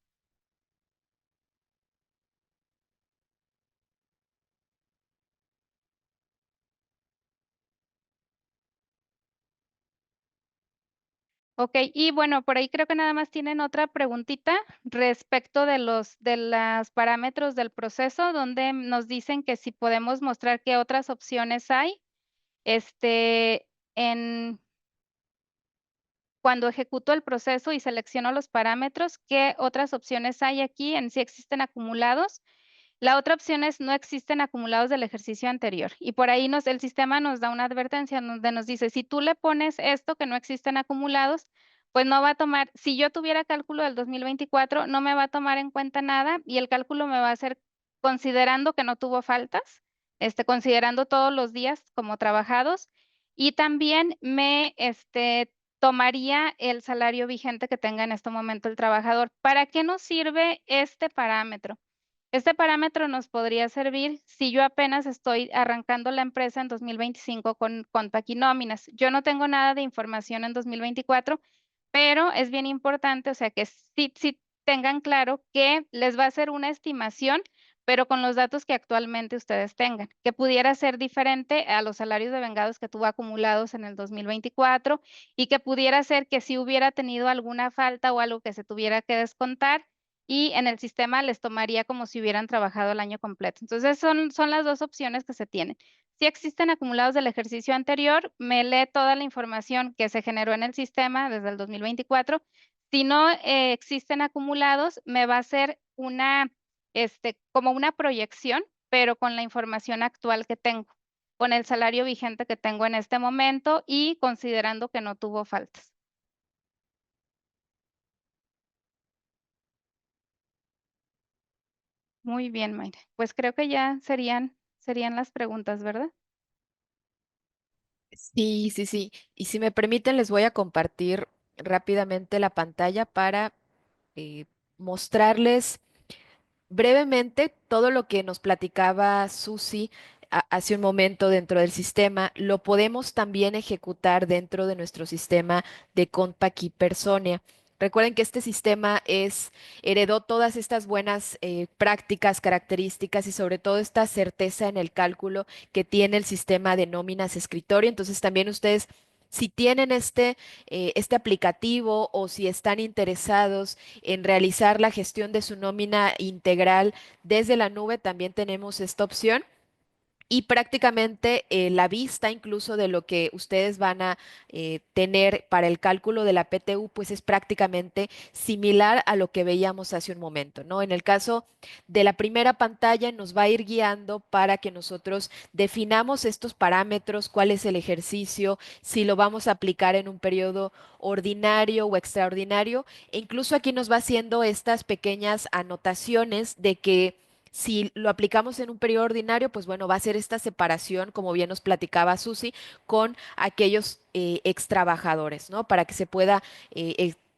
Ok, y bueno, por ahí creo que nada más tienen otra preguntita respecto de los parámetros del proceso, donde nos dicen que si podemos mostrar qué otras opciones hay, este, en cuando ejecuto el proceso y selecciono los parámetros, qué otras opciones hay aquí en si existen acumulados. La otra opción es no existen acumulados del ejercicio anterior. Y por ahí el sistema nos da una advertencia donde nos dice, si tú le pones esto que no existen acumulados, pues no va a tomar, si yo tuviera cálculo del 2024, no me va a tomar en cuenta nada y el cálculo me va a hacer considerando que no tuvo faltas, considerando todos los días como trabajados y también tomaría el salario vigente que tenga en este momento el trabajador. ¿Para qué nos sirve este parámetro? Este parámetro nos podría servir si yo apenas estoy arrancando la empresa en 2025 con Paquinóminas. Yo no tengo nada de información en 2024, pero es bien importante, o sea, que sí tengan claro que les va a ser una estimación, pero con los datos que actualmente ustedes tengan, que pudiera ser diferente a los salarios de vengados que tuvo acumulados en el 2024 y que pudiera ser que si hubiera tenido alguna falta o algo que se tuviera que descontar y en el sistema les tomaría como si hubieran trabajado el año completo. Entonces, son las dos opciones que se tienen. Si existen acumulados del ejercicio anterior, me lee toda la información que se generó en el sistema desde el 2024. Si no existen acumulados, me va a hacer como una proyección, pero con la información actual que tengo, con el salario vigente que tengo en este momento y considerando que no tuvo faltas. Muy bien, Mayra. Pues creo que ya serían las preguntas, ¿verdad? Sí, sí, sí. Y si me permiten, les voy a compartir rápidamente la pantalla para eh, mostrarles brevemente todo lo que nos platicaba Susi hace un momento dentro del sistema. Lo podemos también ejecutar dentro de nuestro sistema de Compact y Personia. Recuerden que este sistema heredó todas estas buenas prácticas, características y sobre todo esta certeza en el cálculo que tiene el sistema de nóminas escritorio. Entonces también ustedes, si tienen este aplicativo o si están interesados en realizar la gestión de su nómina integral desde la nube, también tenemos esta opción. Y prácticamente la vista incluso de lo que ustedes van a tener para el cálculo de la PTU, pues es prácticamente similar a lo que veíamos hace un momento, ¿no? En el caso de la primera pantalla nos va a ir guiando para que nosotros definamos estos parámetros, cuál es el ejercicio, si lo vamos a aplicar en un periodo ordinario o extraordinario. E incluso aquí nos va haciendo estas pequeñas anotaciones de que si lo aplicamos en un periodo ordinario, pues bueno, va a ser esta separación, como bien nos platicaba Susi, con aquellos ex trabajadores, ¿no? Para que se pueda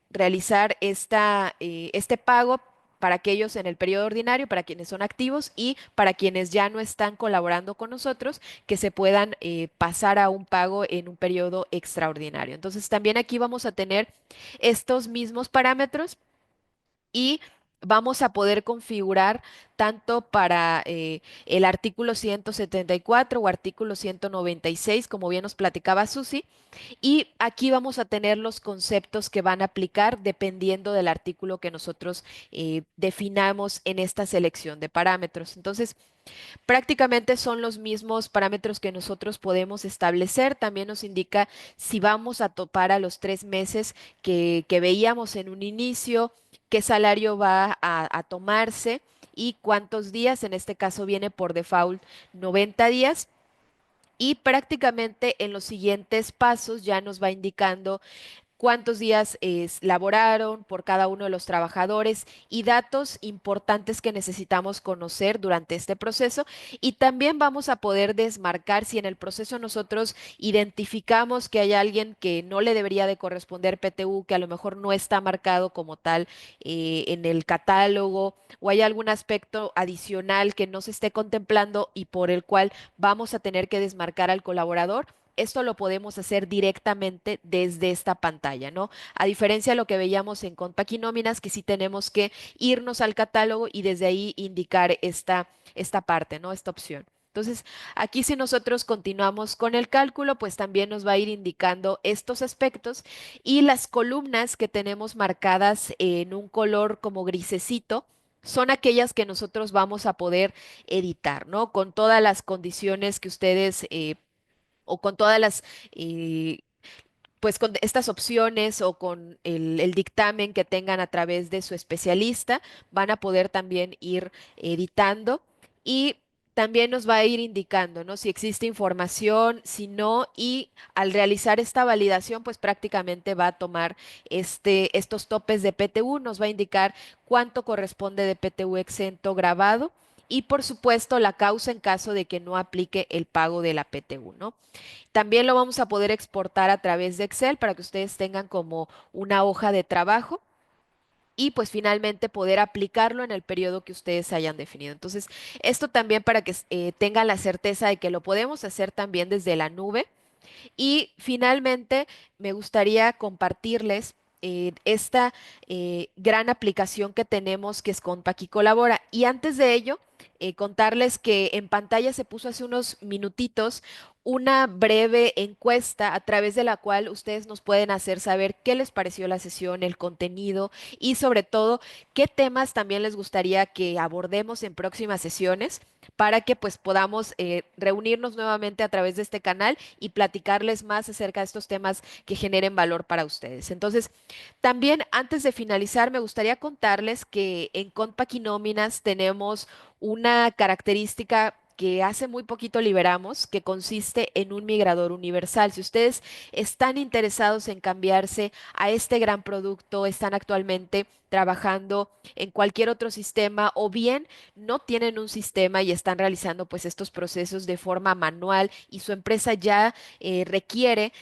realizar este pago para aquellos en el periodo ordinario, para quienes son activos y para quienes ya no están colaborando con nosotros, que se puedan pasar a un pago en un periodo extraordinario. Entonces, también aquí vamos a tener estos mismos parámetros y vamos a poder configurar tanto para el artículo 174 o artículo 196, como bien nos platicaba Susi, y aquí vamos a tener los conceptos que van a aplicar dependiendo del artículo que nosotros definamos en esta selección de parámetros. Entonces, prácticamente son los mismos parámetros que nosotros podemos establecer. También nos indica si vamos a topar a los 3 meses que veíamos en un inicio, qué salario va a tomarse y cuántos días. En este caso viene por default 90 días. Y prácticamente en los siguientes pasos ya nos va indicando cuántos días laboraron por cada uno de los trabajadores y datos importantes que necesitamos conocer durante este proceso. Y también vamos a poder desmarcar si en el proceso nosotros identificamos que hay alguien que no le debería de corresponder PTU, que a lo mejor no está marcado como tal en el catálogo o hay algún aspecto adicional que no se esté contemplando y por el cual vamos a tener que desmarcar al colaborador. Esto lo podemos hacer directamente desde esta pantalla, ¿no? A diferencia de lo que veíamos en Compact y Nóminas, que sí tenemos que irnos al catálogo y desde ahí indicar esta parte, ¿no? Esta opción. Entonces, aquí si nosotros continuamos con el cálculo, pues también nos va a ir indicando estos aspectos y las columnas que tenemos marcadas en un color como grisecito son aquellas que nosotros vamos a poder editar, ¿no? Con todas las condiciones que ustedes o con todas eh, pues con estas opciones o con el dictamen que tengan a través de su especialista, van a poder también ir editando y también nos va a ir indicando, ¿no? Si existe información, si no, y al realizar esta validación, pues prácticamente va a tomar estos topes de PTU, nos va a indicar cuánto corresponde de PTU exento grabado y por supuesto la causa en caso de que no aplique el pago de la PTU, ¿no? También lo vamos a poder exportar a través de Excel para que ustedes tengan como una hoja de trabajo y pues finalmente poder aplicarlo en el periodo que ustedes hayan definido. Entonces, esto también para que tengan la certeza de que lo podemos hacer también desde la nube. Y finalmente, me gustaría compartirles esta gran aplicación que tenemos que es Compaq Colabora. Y antes de ello, contarles que en pantalla se puso hace unos minutitos una breve encuesta a través de la cual ustedes nos pueden hacer saber qué les pareció la sesión, el contenido y sobre todo qué temas también les gustaría que abordemos en próximas sesiones para que pues podamos reunirnos nuevamente a través de este canal y platicarles más acerca de estos temas que generen valor para ustedes. Entonces, también antes de finalizar, me gustaría contarles que en Compaq y Nóminas tenemos una característica que hace muy poquito liberamos, que consiste en un migrador universal. Si ustedes están interesados en cambiarse a este gran producto, están actualmente trabajando en cualquier otro sistema o bien no tienen un sistema y están realizando pues estos procesos de forma manual y su empresa ya requiere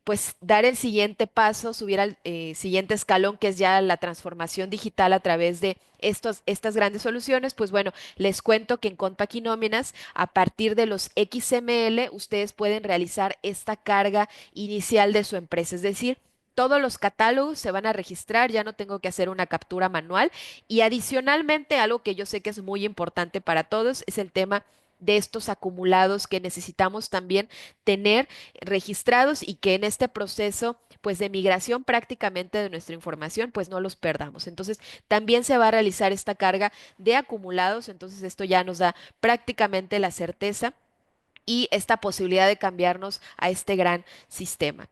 pues dar el siguiente paso, subir al siguiente escalón, que es ya la transformación digital a través de estas grandes soluciones, pues bueno, les cuento que en Compaq y Nóminas, a partir de los XML, ustedes pueden realizar esta carga inicial de su empresa, es decir, todos los catálogos se van a registrar, ya no tengo que hacer una captura manual y adicionalmente, algo que yo sé que es muy importante para todos es el tema de estos acumulados que necesitamos también tener registrados y que en este proceso, pues de migración prácticamente de nuestra información, pues no los perdamos. Entonces, también se va a realizar esta carga de acumulados, entonces esto ya nos da prácticamente la certeza y esta posibilidad de cambiarnos a este gran sistema.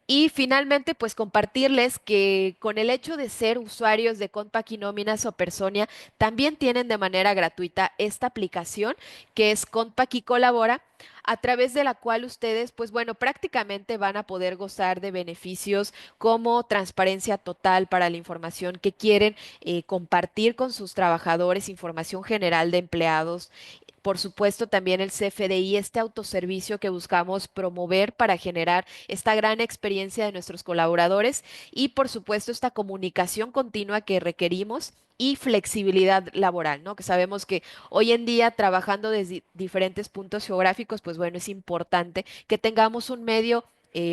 Y finalmente, pues compartirles que con el hecho de ser usuarios de Compaq y Nóminas o Personia, también tienen de manera gratuita esta aplicación que es Compaq y Colabora, a través de la cual ustedes, pues bueno, prácticamente van a poder gozar de beneficios como transparencia total para la información que quieren compartir con sus trabajadores, información general de empleados, por supuesto, también el CFDI, este autoservicio que buscamos promover para generar esta gran experiencia de nuestros colaboradores y, por supuesto, esta comunicación continua que requerimos y flexibilidad laboral, ¿no? Que sabemos que hoy en día, trabajando desde diferentes puntos geográficos, pues bueno, es importante que tengamos un medio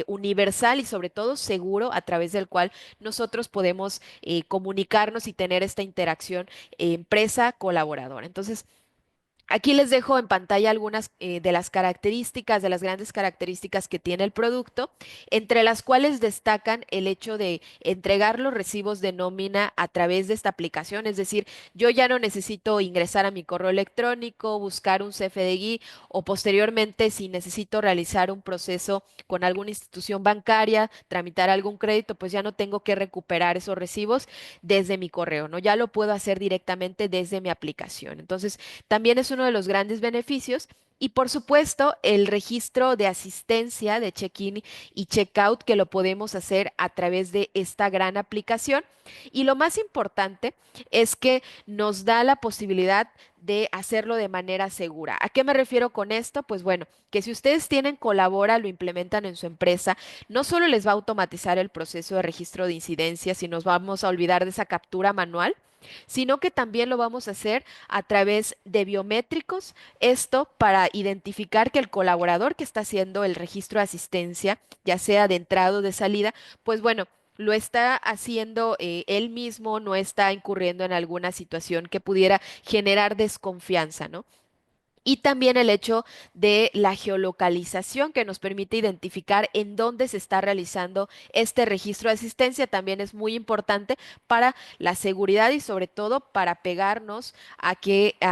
universal y sobre todo seguro a través del cual nosotros podemos comunicarnos y tener esta interacción empresa-colaboradora. Entonces, aquí les dejo en pantalla algunas de las características, de las grandes características que tiene el producto, entre las cuales destacan el hecho de entregar los recibos de nómina a través de esta aplicación. Es decir, yo ya no necesito ingresar a mi correo electrónico, buscar un CFDI o posteriormente, si necesito realizar un proceso con alguna institución bancaria, tramitar algún crédito, pues ya no tengo que recuperar esos recibos desde mi correo, ¿no? Ya lo puedo hacer directamente desde mi aplicación. Entonces, también es uno de los grandes beneficios. Y por supuesto, el registro de asistencia de check-in y check-out que lo podemos hacer a través de esta gran aplicación. Y lo más importante es que nos da la posibilidad de hacerlo de manera segura. ¿A qué me refiero con esto? Pues bueno, que si ustedes tienen Colabora, lo implementan en su empresa, no solo les va a automatizar el proceso de registro de incidencias y nos vamos a olvidar de esa captura manual, sino que también lo vamos a hacer a través de biométricos, esto para identificar que el colaborador que está haciendo el registro de asistencia, ya sea de entrada o de salida, pues bueno, lo está haciendo él mismo, no está incurriendo en alguna situación que pudiera generar desconfianza, ¿no? Y también el hecho de la geolocalización que nos permite identificar en dónde se está realizando este registro de asistencia también es muy importante para la seguridad y sobre todo para pegarnos a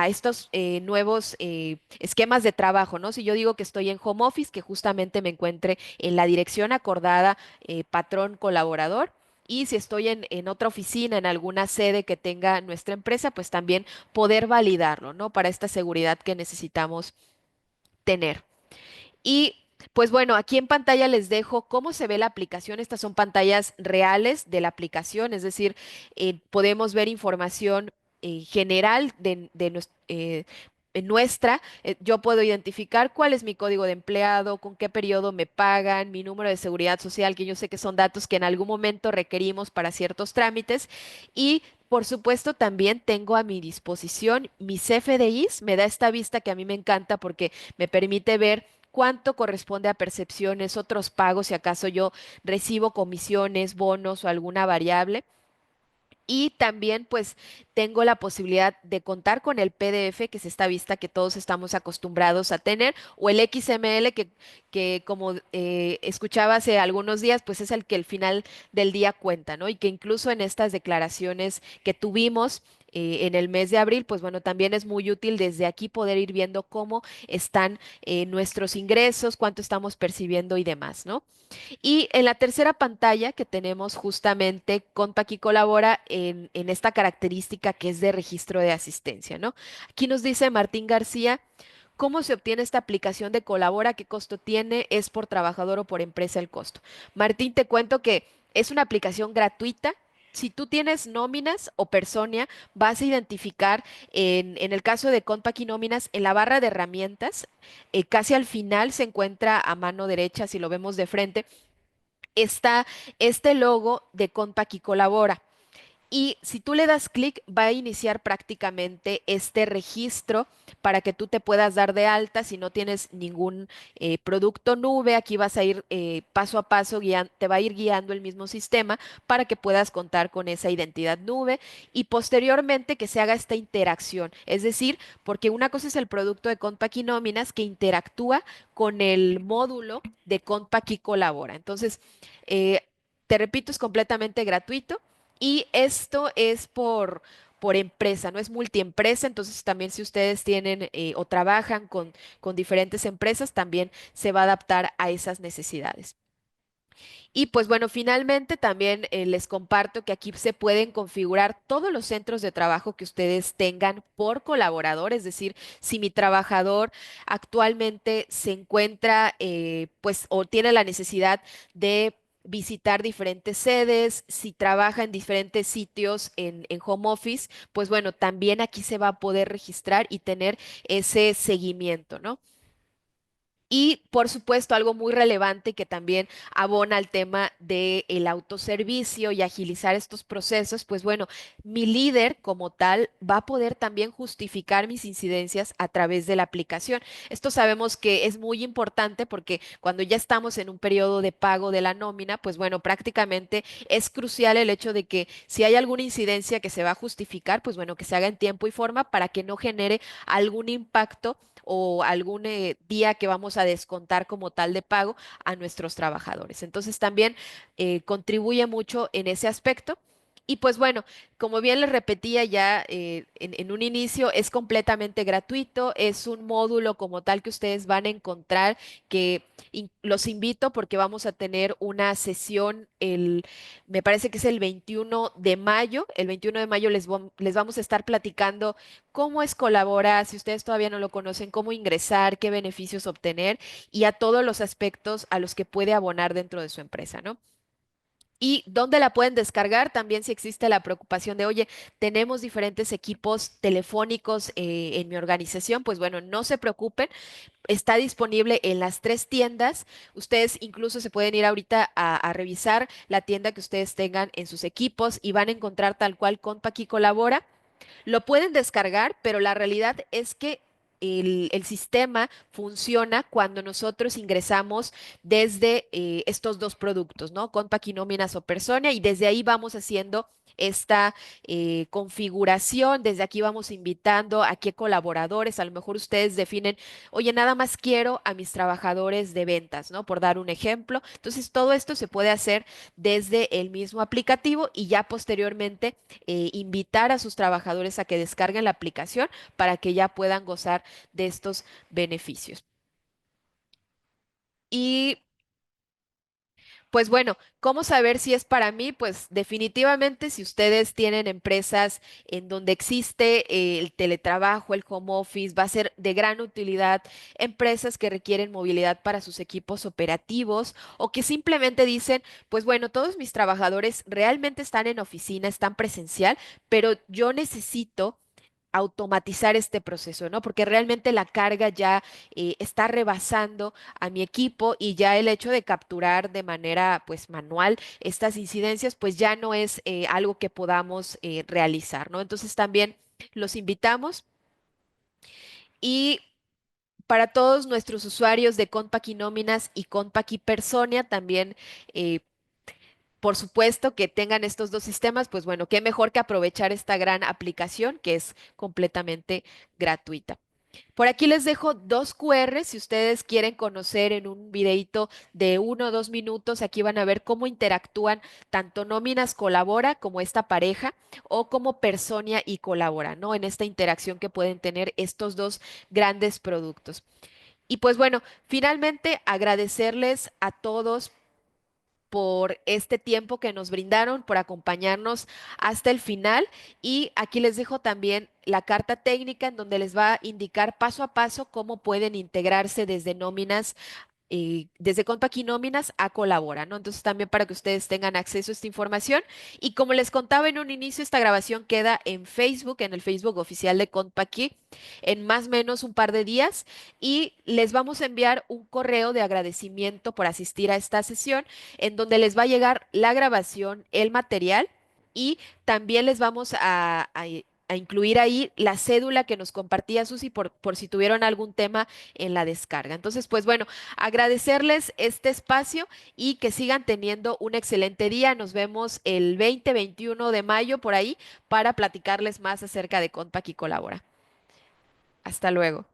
estos nuevos esquemas de trabajo, ¿no? Si yo digo que estoy en home office, que justamente me encuentre en la dirección acordada patrón colaborador. Y si estoy en otra oficina, en alguna sede que tenga nuestra empresa, pues también poder validarlo, ¿no? Para esta seguridad que necesitamos tener. Y pues bueno, aquí en pantalla les dejo cómo se ve la aplicación. Estas son pantallas reales de la aplicación, es decir, podemos ver información general nuestra, yo puedo identificar cuál es mi código de empleado, con qué periodo me pagan, mi número de seguridad social, que yo sé que son datos que en algún momento requerimos para ciertos trámites. Y por supuesto también tengo a mi disposición mis FDIs, me da esta vista que a mí me encanta porque me permite ver cuánto corresponde a percepciones, otros pagos, si acaso yo recibo comisiones, bonos o alguna variable. Y también pues tengo la posibilidad de contar con el PDF, que es esta vista que todos estamos acostumbrados a tener, o el XML que como escuchaba hace algunos días, pues es el que al final del día cuenta, ¿no? Y que incluso en estas declaraciones que tuvimos en el mes de abril, pues bueno, también es muy útil desde aquí poder ir viendo cómo están nuestros ingresos, cuánto estamos percibiendo y demás, ¿no? Y en la tercera pantalla que tenemos justamente, Compaq colabora en esta característica que es de registro de asistencia, ¿no? Aquí nos dice Martín García, ¿cómo se obtiene esta aplicación de Colabora? ¿Qué costo tiene? ¿Es por trabajador o por empresa el costo? Martín, te cuento que es una aplicación gratuita. Si tú tienes nóminas o Personia, vas a identificar en el caso de Compaq y nóminas, en la barra de herramientas, casi al final se encuentra a mano derecha, si lo vemos de frente, está este logo de Compaq y Colabora. Y si tú le das clic, va a iniciar prácticamente este registro para que tú te puedas dar de alta si no tienes ningún producto nube. Aquí vas a ir paso a paso, te va a ir guiando el mismo sistema para que puedas contar con esa identidad nube y posteriormente que se haga esta interacción. Es decir, porque una cosa es el producto de Compaq y Nóminas que interactúa con el módulo de Compaq y Colabora. Entonces, eh, te repito, es completamente gratuito. Y esto es por empresa, no es multiempresa, entonces también si ustedes tienen o trabajan con diferentes empresas, también se va a adaptar a esas necesidades. Y pues bueno, finalmente también les comparto que aquí se pueden configurar todos los centros de trabajo que ustedes tengan por colaborador, es decir, si mi trabajador actualmente se encuentra pues o tiene la necesidad de visitar diferentes sedes, si trabaja en diferentes sitios en home office, pues bueno, también aquí se va a poder registrar y tener ese seguimiento, ¿no? Y por supuesto, algo muy relevante que también abona al tema del autoservicio y agilizar estos procesos, pues bueno, mi líder como tal va a poder también justificar mis incidencias a través de la aplicación. Esto sabemos que es muy importante porque cuando ya estamos en un periodo de pago de la nómina, pues bueno, prácticamente es crucial el hecho de que si hay alguna incidencia que se va a justificar, pues bueno, que se haga en tiempo y forma para que no genere algún impacto o algún día que vamos a descontar como tal de pago a nuestros trabajadores. Entonces también contribuye mucho en ese aspecto. Y pues bueno, como bien les repetía ya en un inicio, es completamente gratuito, es un módulo como tal que ustedes van a encontrar, que los invito porque vamos a tener una sesión me parece que es el 21 de mayo. El 21 de mayo les vamos a estar platicando cómo es colaborar, si ustedes todavía no lo conocen, cómo ingresar, qué beneficios obtener y a todos los aspectos a los que puede abonar dentro de su empresa, ¿no? Y dónde la pueden descargar, también si existe la preocupación de, oye, tenemos diferentes equipos telefónicos en mi organización, pues bueno, no se preocupen, está disponible en las tres tiendas. Ustedes incluso se pueden ir ahorita a revisar la tienda que ustedes tengan en sus equipos y van a encontrar tal cual Compaq y Colabora. Lo pueden descargar, pero la realidad es que el sistema funciona cuando nosotros ingresamos desde estos dos productos, ¿no? Compaq y Nóminas o Personia, y desde ahí vamos haciendo esta configuración, desde aquí vamos invitando a qué colaboradores, a lo mejor ustedes definen, oye, nada más quiero a mis trabajadores de ventas, ¿no? Por dar un ejemplo. Entonces, todo esto se puede hacer desde el mismo aplicativo y ya posteriormente invitar a sus trabajadores a que descarguen la aplicación para que ya puedan gozar de estos beneficios. Y pues bueno, ¿cómo saber si es para mí? Pues definitivamente si ustedes tienen empresas en donde existe el teletrabajo, el home office, va a ser de gran utilidad. Empresas que requieren movilidad para sus equipos operativos o que simplemente dicen, pues bueno, todos mis trabajadores realmente están en oficina, están presencial, pero yo necesito automatizar este proceso, ¿no? Porque realmente la carga ya está rebasando a mi equipo y ya el hecho de capturar de manera pues manual estas incidencias pues ya no es algo que podamos realizar, ¿no? Entonces también los invitamos y para todos nuestros usuarios de Compaq y Nóminas y Compaq y Personia también eh, por supuesto que tengan estos dos sistemas, pues bueno, qué mejor que aprovechar esta gran aplicación que es completamente gratuita. Por aquí les dejo dos QR si ustedes quieren conocer en un videito de 1 o 2 minutos. Aquí van a ver cómo interactúan tanto Nóminas Colabora como esta pareja o como Personia y Colabora, ¿no? En esta interacción que pueden tener estos dos grandes productos. Y pues bueno, finalmente agradecerles a todos por este tiempo que nos brindaron, por acompañarnos hasta el final. Y aquí les dejo también la carta técnica en donde les va a indicar paso a paso cómo pueden integrarse desde nóminas desde Compact y Nóminas a Colabora, ¿no? Entonces también para que ustedes tengan acceso a esta información. Y como les contaba en un inicio, esta grabación queda en Facebook, en el Facebook oficial de Compact, en más o menos un par de días. Y les vamos a enviar un correo de agradecimiento por asistir a esta sesión, en donde les va a llegar la grabación, el material. Y también les vamos a incluir ahí la cédula que nos compartía Susi por si tuvieron algún tema en la descarga. Entonces, pues bueno, agradecerles este espacio y que sigan teniendo un excelente día. Nos vemos el 20-21 de mayo por ahí para platicarles más acerca de Compact y Colabora. Hasta luego.